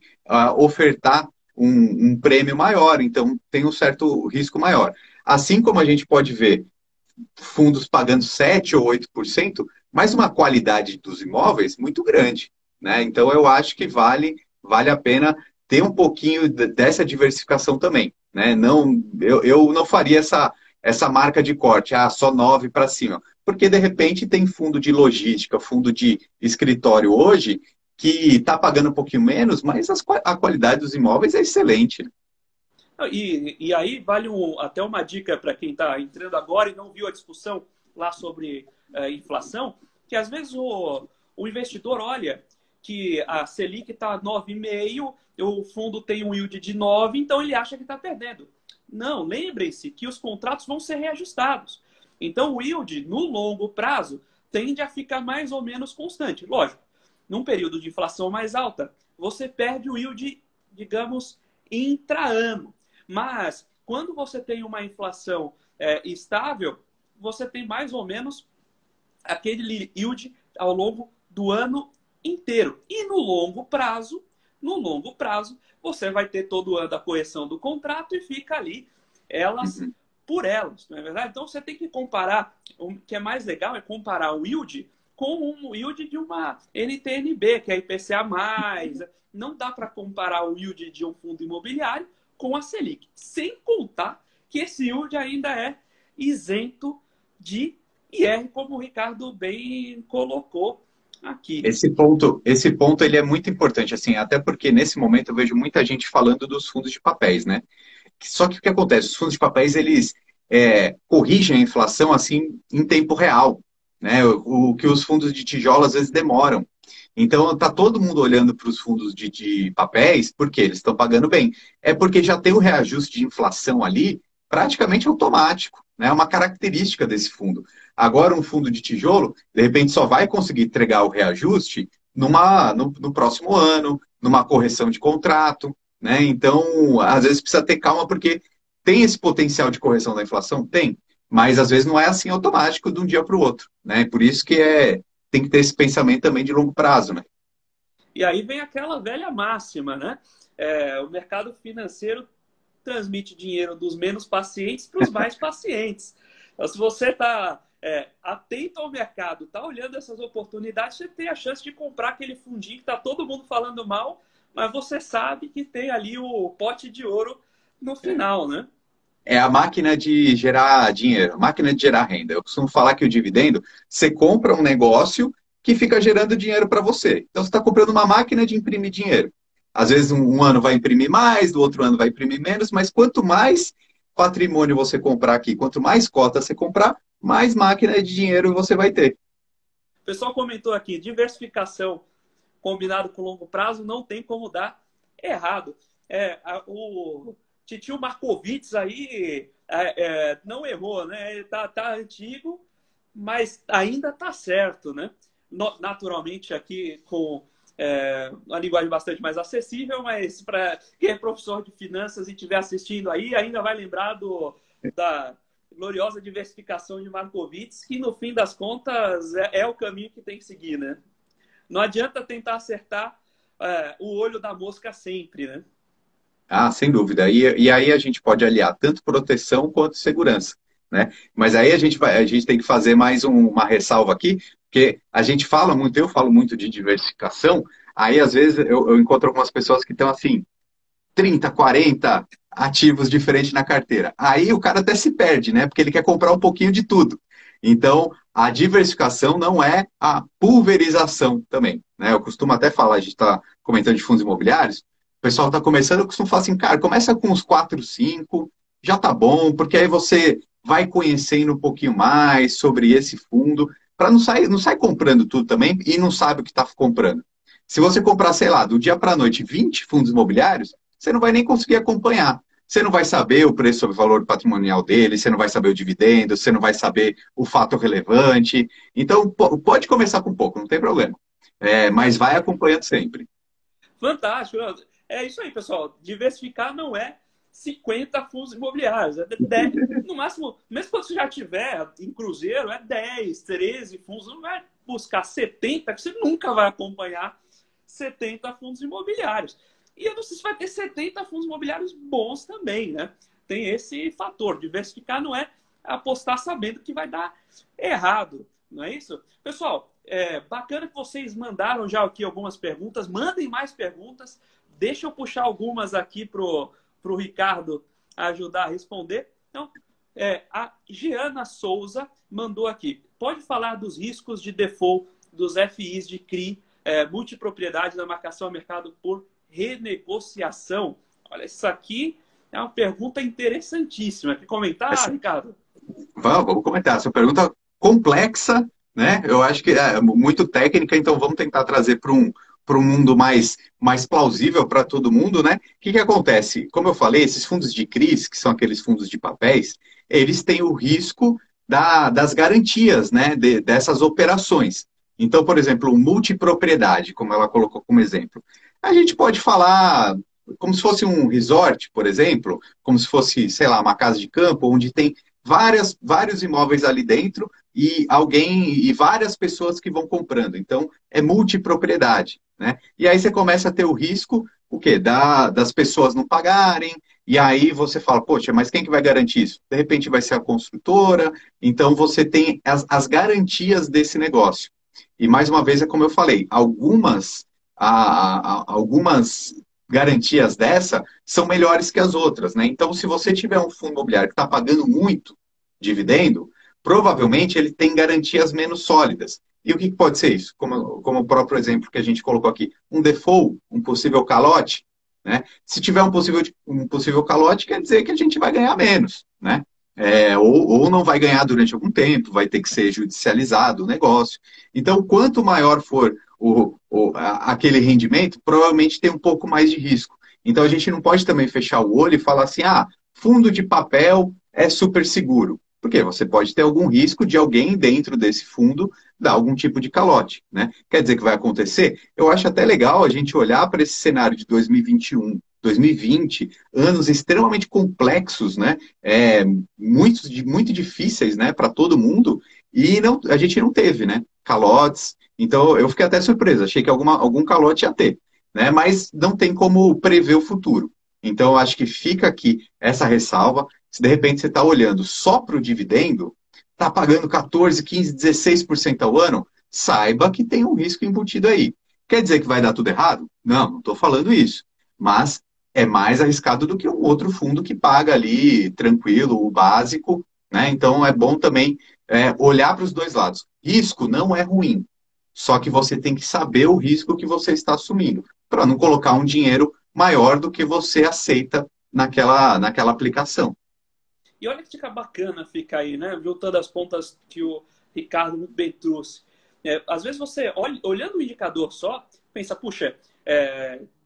ofertar um prêmio maior, então tem um certo risco maior. Assim como a gente pode ver fundos pagando 7 ou 8%, mas uma qualidade dos imóveis muito grande. Né? Então eu acho que vale a pena ter um pouquinho dessa diversificação também. Né? Não, eu não faria essa marca de corte, só 9 para cima. Porque, de repente, tem fundo de logística, fundo de escritório hoje, que está pagando um pouquinho menos, mas a qualidade dos imóveis é excelente.
E aí vale até uma dica para quem está entrando agora e não viu a discussão lá sobre inflação, que às vezes o investidor olha que a Selic está 9,5, o fundo tem um yield de 9, então ele acha que está perdendo. Não, lembrem-se que os contratos vão ser reajustados. Então o yield, no longo prazo, tende a ficar mais ou menos constante. Lógico, num período de inflação mais alta, você perde o yield, digamos, intraano. Mas, quando você tem uma inflação estável, você tem mais ou menos aquele yield ao longo do ano inteiro. E no longo prazo, você vai ter todo ano a correção do contrato e fica ali elas por elas, não é verdade? Então, você tem que comparar, o que é mais legal é comparar o yield com um yield de uma NTNB, que é IPCA+. Não dá para comparar o yield de um fundo imobiliário com a Selic. Sem contar que esse yield ainda é isento de IR, como o Ricardo bem colocou aqui.
Esse ponto ele é muito importante, assim, até porque nesse momento eu vejo muita gente falando dos fundos de papéis, né? Só que o que acontece? Os fundos de papéis, eles corrigem a inflação, assim, em tempo real, né? O que os fundos de tijolo, às vezes, demoram. Então, está todo mundo olhando para os fundos de papéis, porque eles estão pagando bem. É porque já tem o reajuste de inflação ali praticamente automático, né? É uma característica desse fundo. Agora, um fundo de tijolo, de repente, só vai conseguir entregar o reajuste no próximo ano, numa correção de contrato. né? Então, às vezes precisa ter calma, porque tem esse potencial de correção da inflação? Tem, mas às vezes não é assim automático de um dia para o outro, né? Por isso que tem que ter esse pensamento também de longo prazo, né?
E aí vem aquela velha máxima, né? O mercado financeiro transmite dinheiro dos menos pacientes para os mais pacientes. Então, se você está atento ao mercado, está olhando essas oportunidades, você tem a chance de comprar aquele fundinho que está todo mundo falando mal, mas você sabe que tem ali o pote de ouro no final, né?
É a máquina de gerar dinheiro, a máquina de gerar renda. Eu costumo falar que o dividendo, você compra um negócio que fica gerando dinheiro para você. Então, você está comprando uma máquina de imprimir dinheiro. Às vezes, um ano vai imprimir mais, do outro ano vai imprimir menos, mas quanto mais patrimônio você comprar aqui, quanto mais cota você comprar, mais máquina de dinheiro você vai ter.
O pessoal comentou aqui, diversificação combinado com longo prazo não tem como dar errado. O Titio Markowitz aí não errou, né? Ele tá antigo, mas ainda tá certo, né? Naturalmente aqui com uma linguagem bastante mais acessível, mas para quem é professor de finanças e estiver assistindo aí, ainda vai lembrar da gloriosa diversificação de Markowitz, que no fim das contas é o caminho que tem que seguir, né? Não adianta tentar acertar o olho da mosca sempre, né?
Ah, sem dúvida. E aí a gente pode aliar tanto proteção quanto segurança, né? Mas aí a gente tem que fazer mais uma ressalva aqui, porque a gente fala muito, eu falo muito de diversificação, aí às vezes eu encontro algumas pessoas que estão assim, 30, 40 ativos diferentes na carteira. Aí o cara até se perde, né? Porque ele quer comprar um pouquinho de tudo. Então, a diversificação não é a pulverização também, né? Eu costumo até falar, a gente está comentando de fundos imobiliários, o pessoal está começando, eu costumo falar assim, cara, começa com uns 4, 5, já tá bom, porque aí você vai conhecendo um pouquinho mais sobre esse fundo, para não sair comprando tudo também e não sabe o que está comprando. Se você comprar, sei lá, do dia para a noite 20 fundos imobiliários, você não vai nem conseguir acompanhar. Você não vai saber o preço sobre o valor patrimonial dele, você não vai saber o dividendo, você não vai saber o fato relevante. Então, pode começar com pouco, não tem problema. Mas vai acompanhando sempre.
Fantástico. É isso aí, pessoal. Diversificar não é 50 fundos imobiliários. É 10, no máximo, mesmo quando você já tiver em cruzeiro, é 10, 13 fundos. Não vai buscar 70, que você nunca vai acompanhar 70 fundos imobiliários. E eu não sei se vai ter 70 fundos imobiliários bons também, né? Tem esse fator. Diversificar não é apostar sabendo que vai dar errado, não é isso? Pessoal, bacana que vocês mandaram já aqui algumas perguntas. Mandem mais perguntas. Deixa eu puxar algumas aqui pro Ricardo ajudar a responder. Então, a Giana Souza mandou aqui. Pode falar dos riscos de default dos FIs de CRI, multipropriedade na marcação a mercado por renegociação? Olha, isso aqui é uma pergunta interessantíssima. Quer comentar, Ricardo?
Vamos comentar. Essa pergunta complexa, né? Eu acho que é muito técnica, então vamos tentar trazer para um mundo mais plausível para todo mundo, né? O que acontece? Como eu falei, esses fundos de CRIs, que são aqueles fundos de papéis, eles têm o risco das garantias, né? Dessas operações. Então, por exemplo, multipropriedade, como ela colocou como exemplo. A gente pode falar como se fosse um resort, por exemplo, como se fosse, sei lá, uma casa de campo, onde tem vários imóveis ali dentro e várias pessoas que vão comprando. Então, é multipropriedade, né? E aí você começa a ter o risco, o quê? Das pessoas não pagarem, e aí você fala, poxa, mas quem que vai garantir isso? De repente vai ser a construtora, então você tem as garantias desse negócio. E mais uma vez, é como eu falei, algumas garantias dessa são melhores que as outras, né? Então, se você tiver um fundo imobiliário que está pagando muito dividendo, provavelmente ele tem garantias menos sólidas. E o que pode ser isso? Como o próprio exemplo que a gente colocou aqui, um default, um possível calote, né? Se tiver um possível calote, quer dizer que a gente vai ganhar menos, né? Ou não vai ganhar durante algum tempo, vai ter que ser judicializado o negócio. Então, quanto maior for aquele rendimento, provavelmente tem um pouco mais de risco. Então, a gente não pode também fechar o olho e falar assim, fundo de papel é super seguro. Porque você pode ter algum risco de alguém dentro desse fundo dar algum tipo de calote, né? Quer dizer que vai acontecer? Eu acho até legal a gente olhar para esse cenário de 2021, 2020, anos extremamente complexos, né? Muito difíceis, né, para todo mundo, e não, a gente não teve, né? Calotes. Então, eu fiquei até surpreso, achei que algum calote ia ter, né? Mas não tem como prever o futuro. Então, eu acho que fica aqui essa ressalva. Se de repente você está olhando só para o dividendo, está pagando 14, 15, 16% ao ano, saiba que tem um risco embutido aí. Quer dizer que vai dar tudo errado? Não estou falando isso. Mas é mais arriscado do que um outro fundo que paga ali tranquilo, o básico, né? Então é bom também olhar para os dois lados. Risco não é ruim, só que você tem que saber o risco que você está assumindo, para não colocar um dinheiro maior do que você aceita naquela aplicação.
E olha que fica bacana ficar aí, né? Juntando as pontas que o Ricardo muito bem trouxe. Às vezes você, olhando o indicador só, pensa, puxa,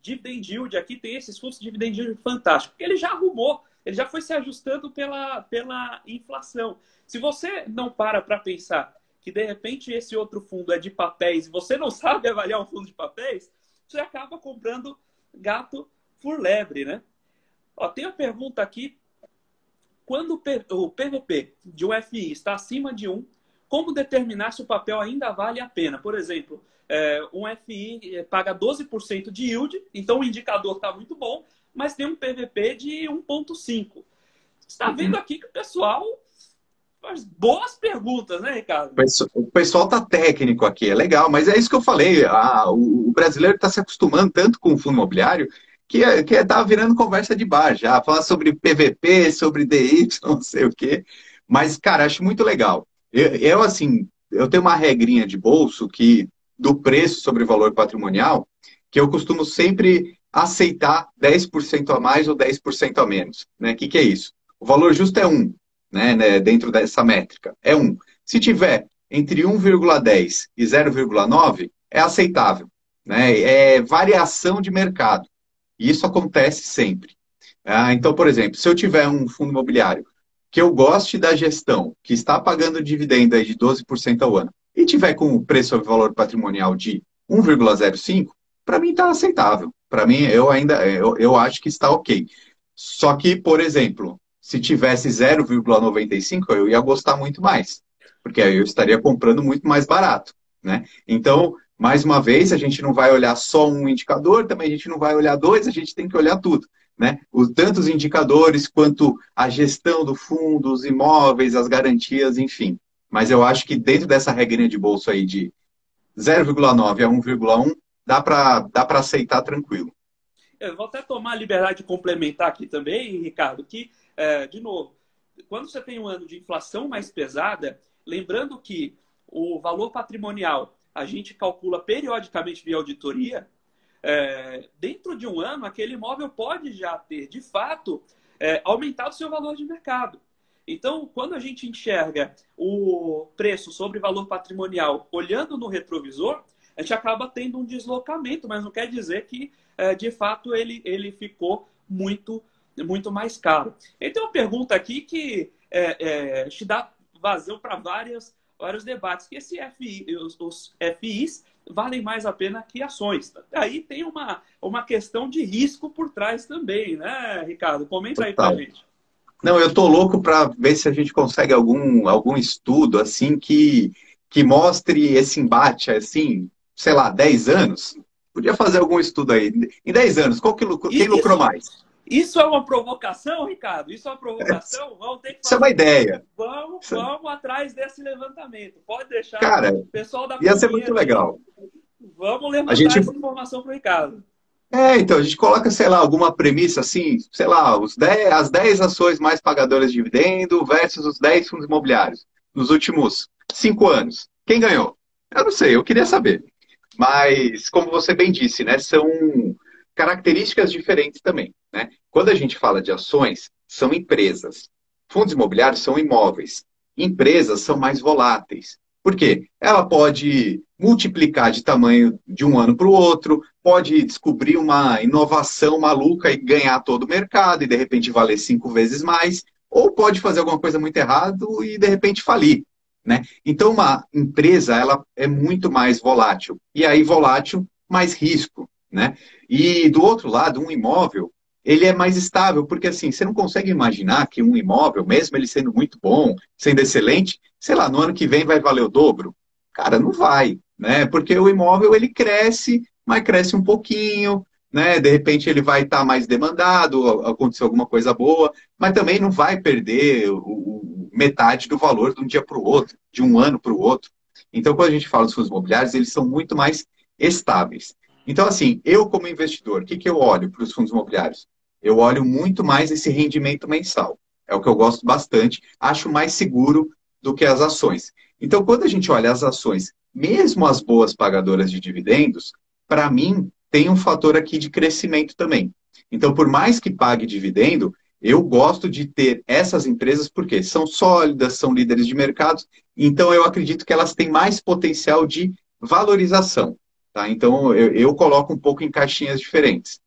dividend yield aqui tem esses fundos de dividend yield fantástico. Porque ele já arrumou, ele já foi se ajustando pela inflação. Se você não para pensar que, de repente, esse outro fundo é de papéis e você não sabe avaliar um fundo de papéis, você acaba comprando gato por lebre, né? Ó, tem uma pergunta aqui. Quando o PVP de um FI está acima de 1, como determinar se o papel ainda vale a pena? Por exemplo, um FI paga 12% de yield, então o indicador está muito bom, mas tem um PVP de 1,5. Você está vendo aqui que o pessoal faz boas perguntas, né, Ricardo?
O pessoal tá técnico aqui, é legal, mas é isso que eu falei. O brasileiro está se acostumando tanto com o fundo imobiliário que tá virando conversa de bar já, falar sobre PVP, sobre DY, não sei o quê. Mas, cara, acho muito legal. Assim, eu tenho uma regrinha de bolso que do preço sobre valor patrimonial, que eu costumo sempre aceitar 10% a mais ou 10% a menos. Né? O que é isso? O valor justo é 1, né, dentro dessa métrica. É 1. Se tiver entre 1,10 e 0,9, é aceitável. Né? É variação de mercado. E isso acontece sempre. Então, por exemplo, se eu tiver um fundo imobiliário que eu goste da gestão, que está pagando dividendo aí de 12% ao ano, e tiver com o preço sobre valor patrimonial de 1,05, para mim está aceitável. Para mim, eu acho que está ok. Só que, por exemplo, se tivesse 0,95, eu ia gostar muito mais, porque aí eu estaria comprando muito mais barato, né? Então, mais uma vez, a gente não vai olhar só um indicador, também a gente não vai olhar dois, a gente tem que olhar tudo, né? Tanto os indicadores quanto a gestão do fundo, os imóveis, as garantias, enfim. Mas eu acho que dentro dessa regrinha de bolso aí de 0,9 a 1,1, dá para aceitar tranquilo.
Eu vou até tomar a liberdade de complementar aqui também, Ricardo, que, de novo, quando você tem um ano de inflação mais pesada, lembrando que o valor patrimonial a gente calcula periodicamente via auditoria, dentro de um ano, aquele imóvel pode já ter, de fato, aumentado o seu valor de mercado. Então, quando a gente enxerga o preço sobre valor patrimonial olhando no retrovisor, a gente acaba tendo um deslocamento, mas não quer dizer que, de fato, ele ficou muito, muito mais caro. E tem uma pergunta aqui que te dá vazão para vários debates, que os FIs valem mais a pena que ações. Aí tem uma questão de risco por trás também, né, Ricardo? Comenta aí para a gente.
Não, eu tô louco para ver se a gente consegue algum estudo assim que mostre esse embate, assim, sei lá, 10 anos. Podia fazer algum estudo aí. Em 10 anos, quem lucrou mais?
Isso é uma provocação, Ricardo? Isso é uma provocação? Vamos ter que
Isso é uma ideia.
Vamos atrás desse levantamento. Pode deixar.
Cara,
O pessoal da
ia ser muito legal.
Vamos levantar essa informação para o Ricardo.
Então, a gente coloca, sei lá, alguma premissa assim, sei lá, as 10 ações mais pagadoras de dividendo versus os 10 fundos imobiliários nos últimos 5 anos. Quem ganhou? Eu não sei, eu queria saber. Mas, como você bem disse, né, são características diferentes também, né? Quando a gente fala de ações, são empresas. Fundos imobiliários são imóveis. Empresas são mais voláteis. Por quê? Ela pode multiplicar de tamanho de um ano para o outro, pode descobrir uma inovação maluca e ganhar todo o mercado e de repente valer 5 vezes mais, ou pode fazer alguma coisa muito errada e de repente falir, né? Então uma empresa ela é muito mais volátil e aí volátil mais risco, né? E do outro lado um imóvel ele é mais estável, porque assim, você não consegue imaginar que um imóvel, mesmo ele sendo muito bom, sendo excelente, sei lá, no ano que vem vai valer o dobro. Cara, não vai, né? Porque o imóvel ele cresce, mas cresce um pouquinho, né? De repente ele vai estar mais demandado, aconteceu alguma coisa boa, mas também não vai perder metade do valor de um dia para o outro, de um ano para o outro. Então, quando a gente fala dos fundos imobiliários, eles são muito mais estáveis. Então, assim, eu como investidor, o que eu olho para os fundos imobiliários? Eu olho muito mais esse rendimento mensal. É o que eu gosto bastante, acho mais seguro do que as ações. Então, quando a gente olha as ações, mesmo as boas pagadoras de dividendos, para mim, tem um fator aqui de crescimento também. Então, por mais que pague dividendo, eu gosto de ter essas empresas porque são sólidas, são líderes de mercado, então eu acredito que elas têm mais potencial de valorização. Tá? Então, eu coloco um pouco em caixinhas diferentes.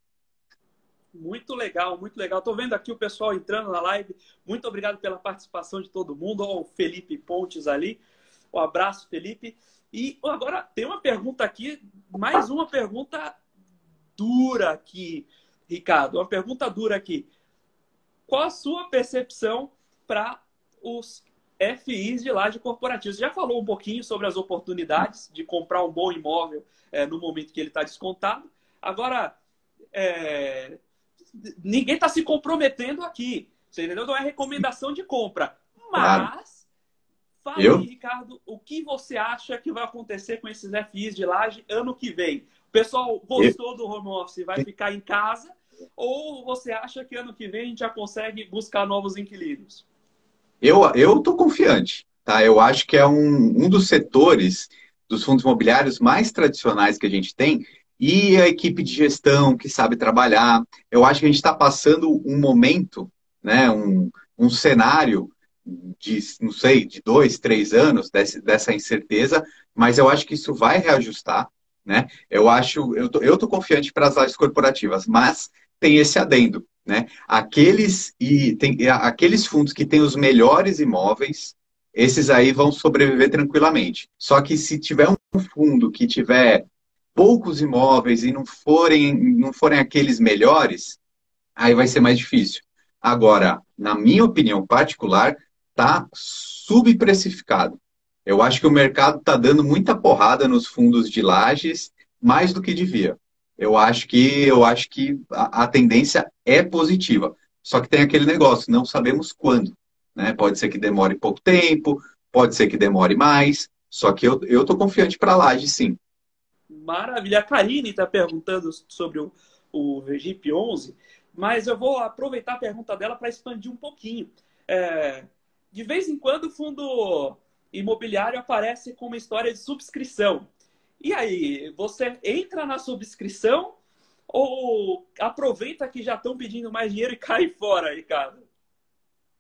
Muito legal, muito legal. Estou vendo aqui o pessoal entrando na live. Muito obrigado pela participação de todo mundo. Olha o Felipe Pontes ali. Um abraço, Felipe. E agora tem uma pergunta aqui, mais uma pergunta dura aqui, Ricardo. Uma pergunta dura aqui. Qual a sua percepção para os FIs de laje corporativa? Você já falou um pouquinho sobre as oportunidades de comprar um bom imóvel no momento que ele está descontado. Agora, ninguém está se comprometendo aqui. Você entendeu? Não é recomendação de compra.
Claro.
Mas, fala aí, Ricardo, o que você acha que vai acontecer com esses FIs de laje ano que vem? O pessoal gostou do home office, vai ficar em casa? Ou você acha que ano que vem a gente já consegue buscar novos inquilinos?
Eu estou confiante, tá? Eu acho que é um dos setores dos fundos imobiliários mais tradicionais que a gente tem e a equipe de gestão que sabe trabalhar. Eu acho que a gente está passando um momento, né? Um cenário de, não sei, de 2, 3 anos dessa incerteza, mas eu acho que isso vai reajustar, né? Eu tô confiante para as lajes corporativas, mas tem esse adendo, né? Aqueles fundos que têm os melhores imóveis, esses aí vão sobreviver tranquilamente. Só que se tiver um fundo que tiver poucos imóveis e não forem aqueles melhores, aí vai ser mais difícil. Agora, na minha opinião particular, está subprecificado. Eu acho que o mercado está dando muita porrada nos fundos de lajes, mais do que devia. Eu acho que a tendência é positiva. Só que tem aquele negócio, não sabemos quando, né? Pode ser que demore pouco tempo, pode ser que demore mais. Só que eu estou confiante para a laje, sim.
Maravilha. A Karine está perguntando sobre o Vegip 11, mas eu vou aproveitar a pergunta dela para expandir um pouquinho. De vez em quando o fundo imobiliário aparece com uma história de subscrição. E aí, você entra na subscrição ou aproveita que já estão pedindo mais dinheiro e cai fora, Ricardo?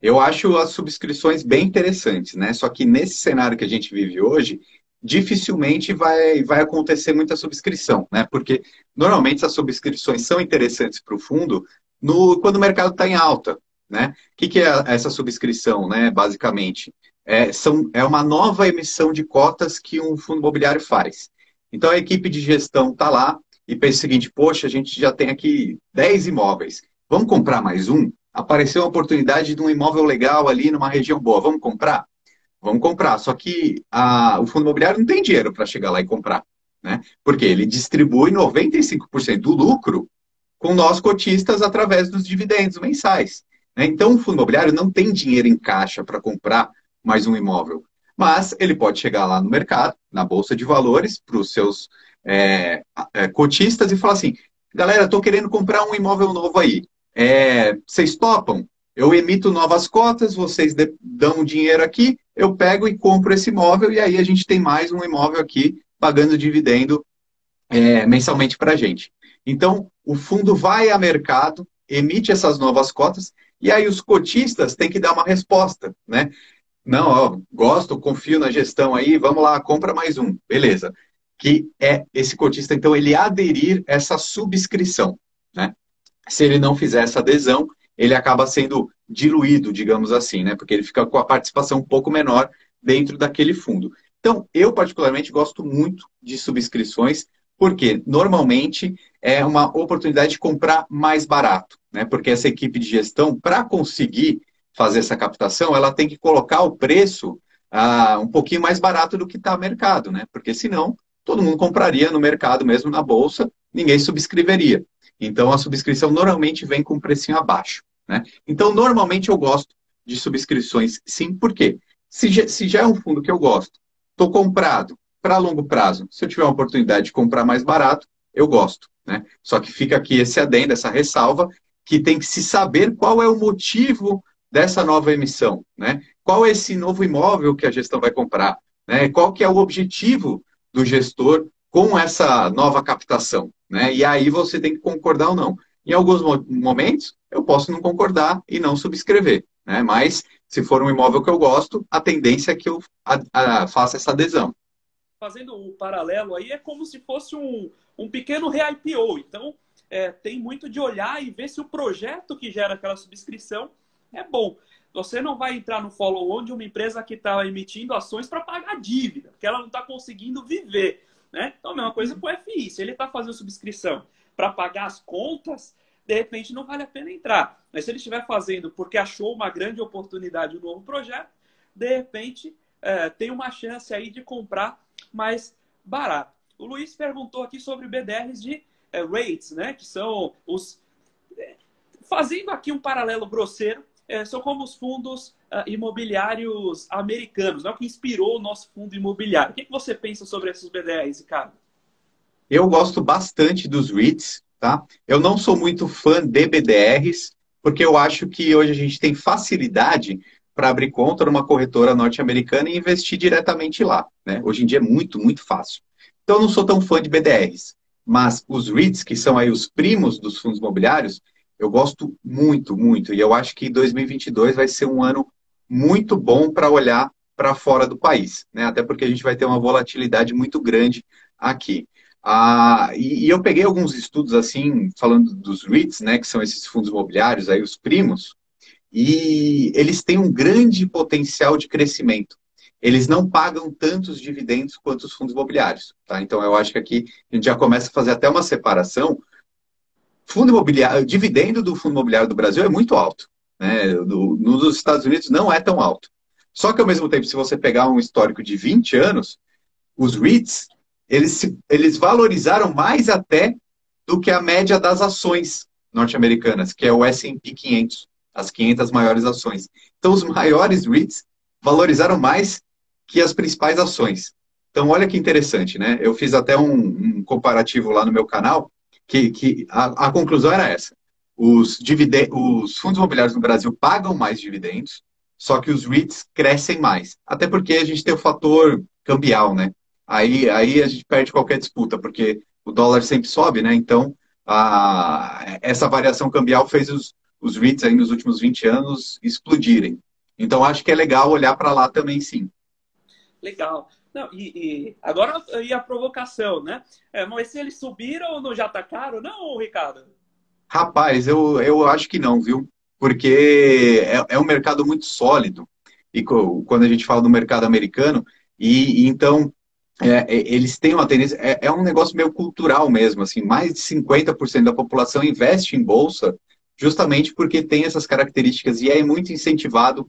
Eu acho as subscrições bem interessantes, né? Só que nesse cenário que a gente vive hoje, dificilmente vai acontecer muita subscrição, né? Porque normalmente as subscrições são interessantes para o fundo quando o mercado está em alta, né? O que é essa subscrição, né? Basicamente, é uma nova emissão de cotas que um fundo imobiliário faz. Então a equipe de gestão está lá e pensa o seguinte: poxa, a gente já tem aqui 10 imóveis, vamos comprar mais um? Apareceu uma oportunidade de um imóvel legal ali numa região boa, vamos comprar? Vamos comprar. Só que o fundo imobiliário não tem dinheiro para chegar lá e comprar, né? Porque ele distribui 95% do lucro com nós cotistas através dos dividendos mensais, né? Então o fundo imobiliário não tem dinheiro em caixa para comprar mais um imóvel. Mas ele pode chegar lá no mercado, na Bolsa de Valores, para os seus cotistas e falar assim: galera, estou querendo comprar um imóvel novo aí. Vocês topam? Eu emito novas cotas, vocês dão dinheiro aqui, eu pego e compro esse imóvel e aí a gente tem mais um imóvel aqui pagando dividendo mensalmente para a gente. Então, o fundo vai a mercado, emite essas novas cotas e aí os cotistas têm que dar uma resposta, né? Não, ó, gosto, confio na gestão aí, vamos lá, compra mais um. Beleza. Que é esse cotista, então, ele aderir essa subscrição, né? Se ele não fizer essa adesão, ele acaba sendo diluído, digamos assim, né? Porque ele fica com a participação um pouco menor dentro daquele fundo. Então, eu particularmente gosto muito de subscrições, porque normalmente é uma oportunidade de comprar mais barato, né? Porque essa equipe de gestão, para conseguir fazer essa captação, ela tem que colocar o preço um pouquinho mais barato do que está no mercado, né? Porque senão todo mundo compraria no mercado mesmo na bolsa, ninguém subscreveria. Então a subscrição normalmente vem com um precinho abaixo, né? Então normalmente eu gosto de subscrições, sim, por quê? Se já é um fundo que eu gosto, estou comprado para longo prazo, se eu tiver uma oportunidade de comprar mais barato, eu gosto, né? Só que fica aqui esse adendo, essa ressalva, que tem que se saber qual é o motivo dessa nova emissão, né? Qual é esse novo imóvel que a gestão vai comprar, né? Qual que é o objetivo do gestor com essa nova captação, né? E aí você tem que concordar ou não. Em alguns momentos, eu posso não concordar e não subscrever, né? Mas se for um imóvel que eu gosto, a tendência é que eu faça essa adesão.
Fazendo o paralelo aí, é como se fosse um pequeno re-IPO. Então, tem muito de olhar e ver se o projeto que gera aquela subscrição é bom. Você não vai entrar no follow-on de uma empresa que está emitindo ações para pagar dívida, porque ela não está conseguindo viver, né? Então, a mesma coisa com o FI. Se ele está fazendo subscrição para pagar as contas, de repente não vale a pena entrar. Mas se ele estiver fazendo porque achou uma grande oportunidade, um novo projeto, de repente tem uma chance aí de comprar mais barato. O Luiz perguntou aqui sobre BDRs de rates, né? Que são os... Fazendo aqui um paralelo grosseiro, são como os fundos imobiliários americanos, né? O que inspirou o nosso fundo imobiliário. O que você pensa sobre esses BDRs, Ricardo?
Eu gosto bastante dos REITs, tá? Eu não sou muito fã de BDRs, porque eu acho que hoje a gente tem facilidade para abrir conta numa corretora norte-americana e investir diretamente lá, né? Hoje em dia é muito, muito fácil. Então, eu não sou tão fã de BDRs, mas os REITs, que são aí os primos dos fundos imobiliários, eu gosto muito, muito. E eu acho que 2022 vai ser um ano muito bom para olhar para fora do país, né? Até porque a gente vai ter uma volatilidade muito grande aqui. E eu peguei alguns estudos assim, falando dos REITs, né, que são esses fundos imobiliários, aí os primos, e eles têm um grande potencial de crescimento. Eles não pagam tantos dividendos quanto os fundos imobiliários, tá? Então eu acho que aqui a gente já começa a fazer até uma separação. Fundo imobiliário, o dividendo do fundo imobiliário do Brasil é muito alto, né? Nos Estados Unidos não é tão alto. Só que ao mesmo tempo, se você pegar um histórico de 20 anos, os REITs, eles valorizaram mais até do que a média das ações norte-americanas, que é o S&P 500, as 500 maiores ações. Então, os maiores REITs valorizaram mais que as principais ações. Então, olha que interessante, né? Eu fiz até um comparativo lá no meu canal, que a conclusão era essa. Os fundos imobiliários no Brasil pagam mais dividendos, só que os REITs crescem mais. Até porque a gente tem o fator cambial, né? Aí a gente perde qualquer disputa, porque o dólar sempre sobe, né? Então, essa variação cambial fez os REITs aí nos últimos 20 anos explodirem. Então, acho que é legal olhar para lá também, sim.
Legal. Não, agora e a provocação, né? Mas se eles subiram ou não já tá caro? Não, Ricardo?
Rapaz, eu acho que não, viu? Porque é um mercado muito sólido. E quando a gente fala do mercado americano, e então eles têm uma tendência, é um negócio meio cultural mesmo, assim, mais de 50% da população investe em bolsa justamente porque tem essas características e é muito incentivado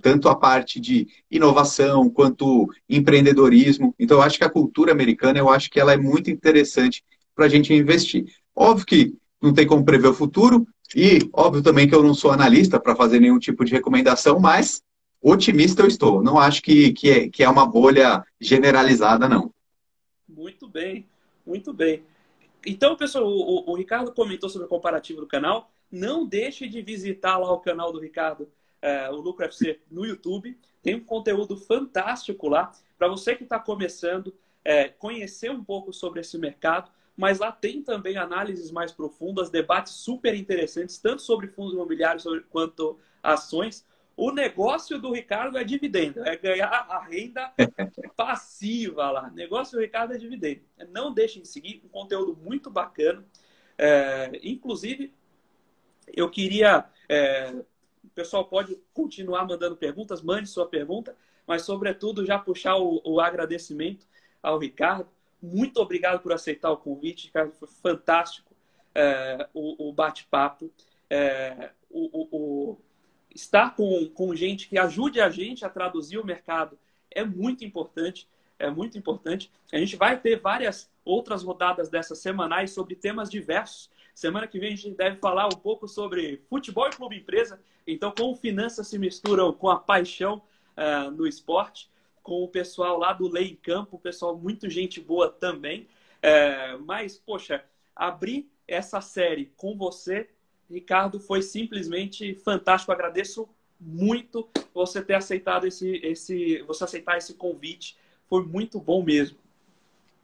tanto a parte de inovação quanto empreendedorismo. Então, eu acho que a cultura americana, eu acho que ela é muito interessante para a gente investir. Óbvio que não tem como prever o futuro e óbvio também que eu não sou analista para fazer nenhum tipo de recomendação, mas otimista eu estou. Não acho que é uma bolha generalizada, não.
Muito bem, muito bem. Então, pessoal, o Ricardo comentou sobre o comparativo do canal. Não deixe de visitar lá o canal do Ricardo, o Lucro FC, no YouTube. Tem um conteúdo fantástico lá para você que está começando, conhecer um pouco sobre esse mercado. Mas lá tem também análises mais profundas, debates super interessantes, tanto sobre fundos imobiliários quanto ações. O negócio do Ricardo é dividendo, é ganhar a renda passiva lá. Negócio do Ricardo é dividendo. Não deixem de seguir, um conteúdo muito bacana. Inclusive, eu queria... o pessoal pode continuar mandando perguntas, mande sua pergunta, mas, sobretudo, já puxar o agradecimento ao Ricardo. Muito obrigado por aceitar o convite, Ricardo. Foi fantástico o bate-papo, estar com gente que ajude a gente a traduzir o mercado é muito importante. É muito importante. A gente vai ter várias outras rodadas dessas semanais sobre temas diversos. Semana que vem a gente deve falar um pouco sobre futebol e clube empresa. Então, como finanças se misturam com a paixão no esporte, com o pessoal lá do Lei em Campo, o pessoal muito gente boa também. Mas, poxa, abrir essa série com você, Ricardo, foi simplesmente fantástico. Agradeço muito você ter aceitado você aceitar esse convite. Foi muito bom mesmo.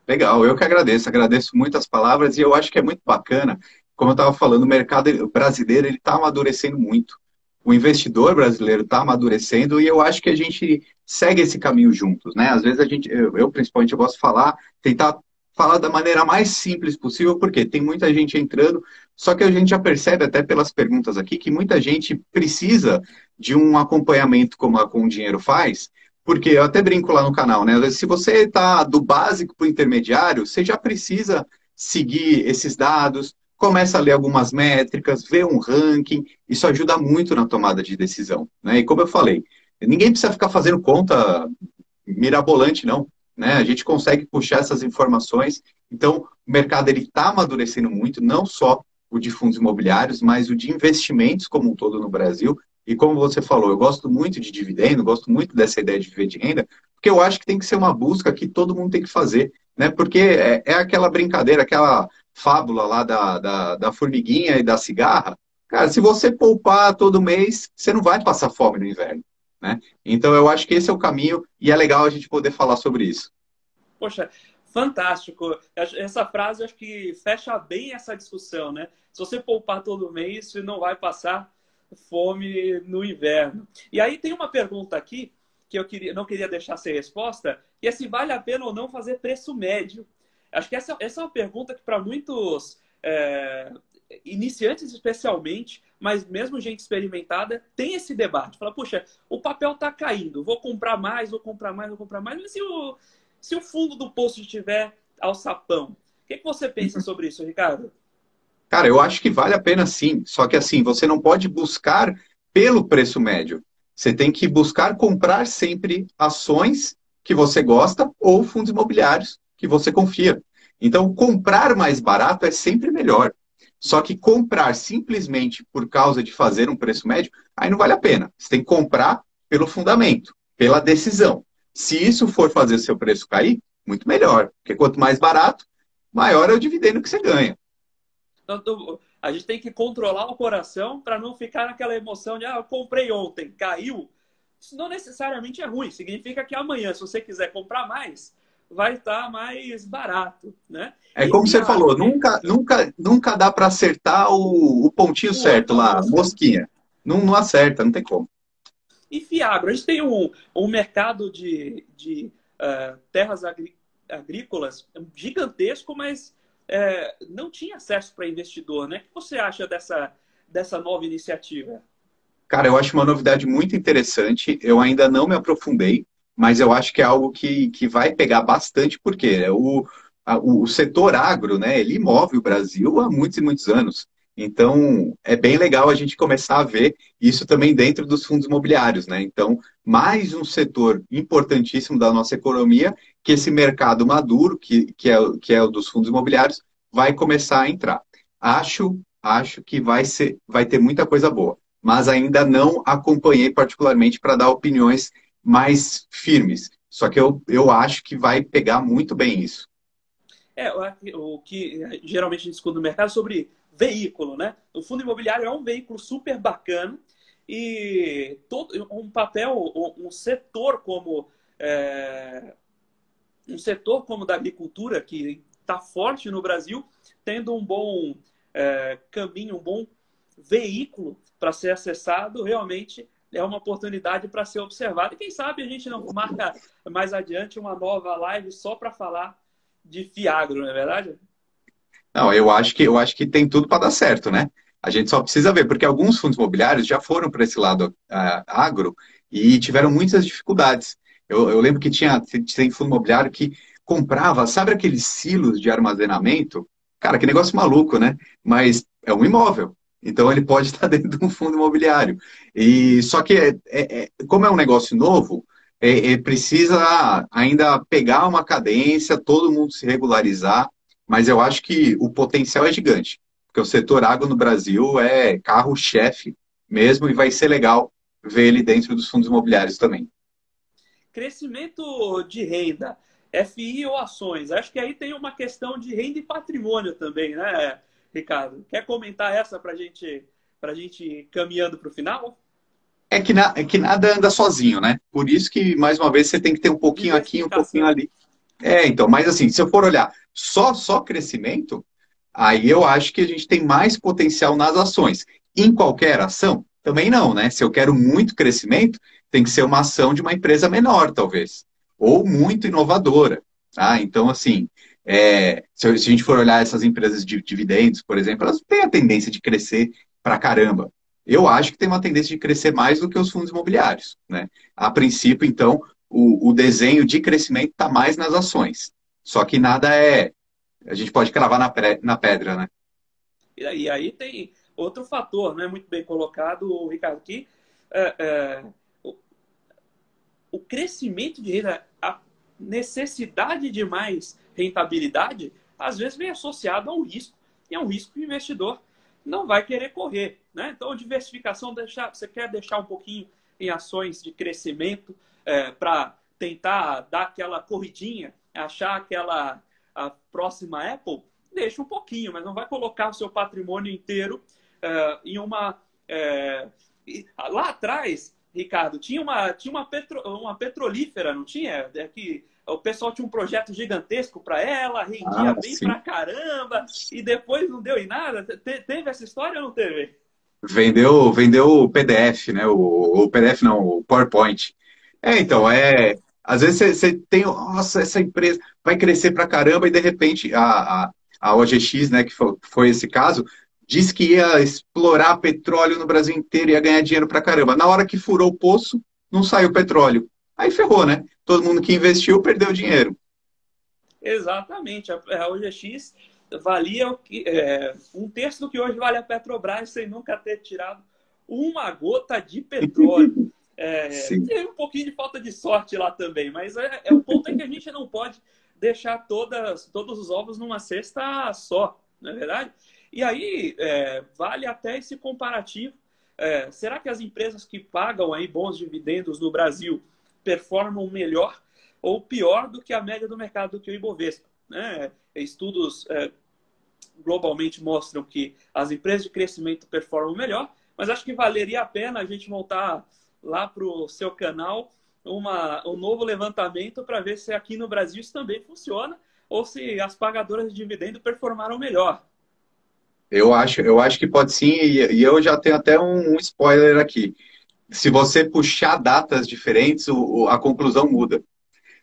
Legal, eu que agradeço muito as palavras e eu acho que é muito bacana, como eu estava falando, o mercado brasileiro ele está amadurecendo muito. O investidor brasileiro está amadurecendo e eu acho que a gente segue esse caminho juntos, né? Às vezes eu principalmente, eu gosto de tentar falar da maneira mais simples possível, porque tem muita gente entrando, só que a gente já percebe até pelas perguntas aqui que muita gente precisa de um acompanhamento como a Com Dinheiro faz, porque eu até brinco lá no canal, né? Às vezes, se você está do básico para o intermediário, você já precisa seguir esses dados, começa a ler algumas métricas, vê um ranking, isso ajuda muito na tomada de decisão, né? E como eu falei, ninguém precisa ficar fazendo conta mirabolante, não, né? A gente consegue puxar essas informações, então o mercado ele está amadurecendo muito, não só o de fundos imobiliários, mas o de investimentos como um todo no Brasil. E como você falou, eu gosto muito de dividendo, gosto muito dessa ideia de viver de renda, porque eu acho que tem que ser uma busca que todo mundo tem que fazer, né? Porque é aquela brincadeira, aquela fábula lá da formiguinha e da cigarra. Cara, se você poupar todo mês, você não vai passar fome no inverno, né? Então eu acho que esse é o caminho e é legal a gente poder falar sobre isso.
Poxa, fantástico. Essa frase acho que fecha bem essa discussão, né? Se você poupar todo mês, você não vai passar fome no inverno. E aí tem uma pergunta aqui que não queria deixar sem resposta, que é se vale a pena ou não fazer preço médio. Acho que essa é uma pergunta que para muitos iniciantes especialmente, mas mesmo gente experimentada, tem esse debate. Fala, puxa, o papel está caindo, vou comprar mais, vou comprar mais, vou comprar mais. Mas se o fundo do poço estiver ao sapão, o que você pensa sobre isso, Ricardo?
Cara, eu acho que vale a pena sim. Só que assim, você não pode buscar pelo preço médio. Você tem que buscar comprar sempre ações que você gosta ou fundos imobiliários que você confia. Então, comprar mais barato é sempre melhor. Só que comprar simplesmente por causa de fazer um preço médio, aí não vale a pena. Você tem que comprar pelo fundamento, pela decisão. Se isso for fazer seu preço cair, muito melhor. Porque quanto mais barato, maior é o dividendo que você ganha.
Então, a gente tem que controlar o coração para não ficar naquela emoção de eu comprei ontem, caiu. Isso não necessariamente é ruim. Significa que amanhã, se você quiser comprar mais, vai estar mais barato, né?
É
E
como você falou,
Fiagro,
nunca dá para acertar o pontinho certo
a
lá,
mosca.
mosquinha. Não, não acerta, não tem como.
E Fiagro, a gente tem um mercado de terras agrícolas gigantesco, mas não tinha acesso para investidor, né? O que você acha dessa nova iniciativa?
Cara, eu acho uma novidade muito interessante. Eu ainda não me aprofundei, mas eu acho que é algo que vai pegar bastante, porque o setor agro, né, ele move o Brasil há muitos e muitos anos. Então, é bem legal a gente começar a ver isso também dentro dos fundos imobiliários, né? Então, mais um setor importantíssimo da nossa economia, que esse mercado maduro, que é o dos fundos imobiliários, vai começar a entrar. Acho que vai ter muita coisa boa, mas ainda não acompanhei particularmente para dar opiniões mais firmes. Só que eu acho que vai pegar muito bem isso.
O que geralmente a gente escuta no mercado é sobre veículo, né? O fundo imobiliário é um veículo super bacana e todo um papel, um setor como o da agricultura, que está forte no Brasil, tendo um bom caminho, um bom veículo para ser acessado, realmente é uma oportunidade para ser observado. E quem sabe a gente não marca mais adiante uma nova live só para falar de Fiagro, não é verdade?
Não, eu acho que tem tudo para dar certo, né? A gente só precisa ver, porque alguns fundos imobiliários já foram para esse lado agro e tiveram muitas dificuldades. Eu lembro que tem fundo imobiliário que comprava, sabe aqueles silos de armazenamento? Cara, que negócio maluco, né? Mas é um imóvel. Então ele pode estar dentro de um fundo imobiliário. E só que como é um negócio novo, precisa ainda pegar uma cadência, todo mundo se regularizar. Mas eu acho que o potencial é gigante, porque o setor agro no Brasil é carro-chefe mesmo e vai ser legal ver ele dentro dos fundos imobiliários também.
Crescimento de renda, FI ou ações? Acho que aí tem uma questão de renda e patrimônio também, né, Ricardo? Quer comentar essa para gente ir caminhando para o final?
É que nada anda sozinho, né? Por isso que, mais uma vez, você tem que ter um pouquinho aqui, um pouquinho
Diversificação.
ali. Então, mas assim, se eu for olhar só crescimento, aí eu acho que a gente tem mais potencial nas ações. Em qualquer ação, também não, né? Se eu quero muito crescimento, tem que ser uma ação de uma empresa menor, talvez, ou muito inovadora, tá? Então, assim, se a gente for olhar essas empresas de dividendos, por exemplo, elas têm a tendência de crescer pra caramba. Eu acho que tem uma tendência de crescer mais do que os fundos imobiliários, né? A princípio, então, o desenho de crescimento está mais nas ações. Só que nada a gente pode cravar na pedra, né?
E aí tem outro fator, né, muito bem colocado, Ricardo, que é, é, o, o crescimento de renda, a necessidade de mais rentabilidade, às vezes vem associado a um risco, e é um risco que o investidor não vai querer correr. Né? Então, diversificação, você quer deixar um pouquinho em ações de crescimento para tentar dar aquela corridinha, achar aquela a próxima Apple, deixa um pouquinho, mas não vai colocar o seu patrimônio inteiro em uma. Lá atrás, Ricardo, uma petrolífera, não tinha? Que o pessoal tinha um projeto gigantesco para ela, rendia
Ah,
bem
sim.
pra caramba, e depois não deu em nada. Teve essa história ou não teve?
Vendeu o PDF, né? O PDF não, o PowerPoint. Então, às vezes você tem, nossa, essa empresa vai crescer pra caramba e de repente a OGX, né, que foi esse caso, disse que ia explorar petróleo no Brasil inteiro, ia ganhar dinheiro pra caramba. Na hora que furou o poço, não saiu petróleo. Aí ferrou, né? Todo mundo que investiu perdeu dinheiro.
Exatamente. A OGX valia um terço do que hoje vale a Petrobras sem nunca ter tirado uma gota de petróleo.
Sim.
Teve um pouquinho de falta de sorte lá também, mas o ponto é que a gente não pode deixar todos os ovos numa cesta só, não é verdade? E aí vale até esse comparativo. Será que as empresas que pagam aí bons dividendos no Brasil performam melhor ou pior do que a média do mercado, do que o Ibovespa? Né? Estudos globalmente mostram que as empresas de crescimento performam melhor, mas acho que valeria a pena a gente voltar lá para o seu canal um novo levantamento para ver se aqui no Brasil isso também funciona ou se as pagadoras de dividendo performaram melhor.
Eu acho que pode sim, e eu já tenho até um spoiler aqui. Se você puxar datas diferentes, a conclusão muda.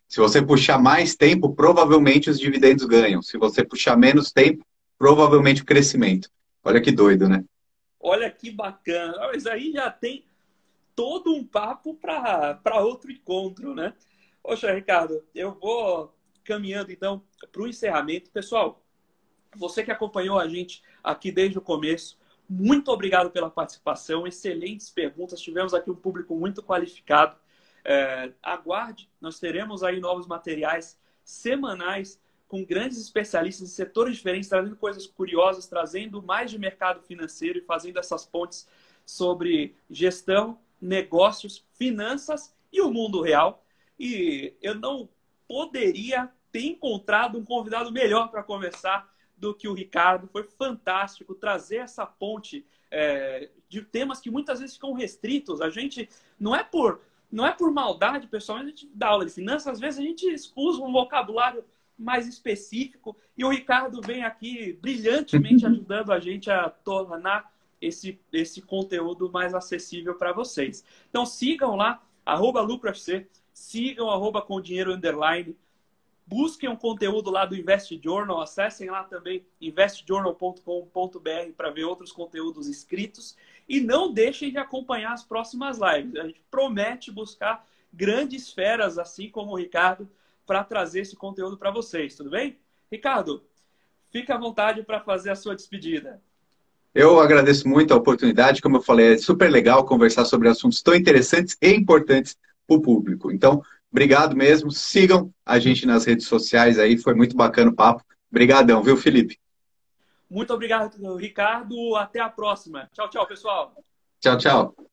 Se você puxar mais tempo, provavelmente os dividendos ganham. Se você puxar menos tempo, provavelmente o crescimento. Olha que doido, né?
Olha que bacana. Mas aí já tem todo um papo para outro encontro, né? Poxa, Ricardo, eu vou caminhando então para o encerramento. Pessoal, você que acompanhou a gente aqui desde o começo, muito obrigado pela participação, excelentes perguntas, tivemos aqui um público muito qualificado. Aguarde, nós teremos aí novos materiais semanais com grandes especialistas em setores diferentes, trazendo coisas curiosas, trazendo mais de mercado financeiro e fazendo essas pontes sobre gestão, negócios, finanças e o mundo real. E eu não poderia ter encontrado um convidado melhor para conversar do que o Ricardo. Foi fantástico trazer essa ponte de temas que muitas vezes ficam restritos. A gente não é por maldade, pessoal, mas a gente dá aula de finanças, às vezes a gente usa um vocabulário mais específico e o Ricardo vem aqui brilhantemente ajudando a gente a tornar esse conteúdo mais acessível para vocês. Então sigam lá, @LuproFC, sigam @ComDinheiro_, busquem um conteúdo lá do Invest Journal, acessem lá também investjournal.com.br para ver outros conteúdos escritos e não deixem de acompanhar as próximas lives. A gente promete buscar grandes feras, assim como o Ricardo, para trazer esse conteúdo para vocês, tudo bem? Ricardo, fique à vontade para fazer a sua despedida.
Eu agradeço muito a oportunidade, como eu falei, é super legal conversar sobre assuntos tão interessantes e importantes para o público. Então, obrigado mesmo, sigam a gente nas redes sociais aí, foi muito bacana o papo. Obrigadão, viu, Felipe?
Muito obrigado, Ricardo. Até a próxima. Tchau, tchau, pessoal.
Tchau, tchau.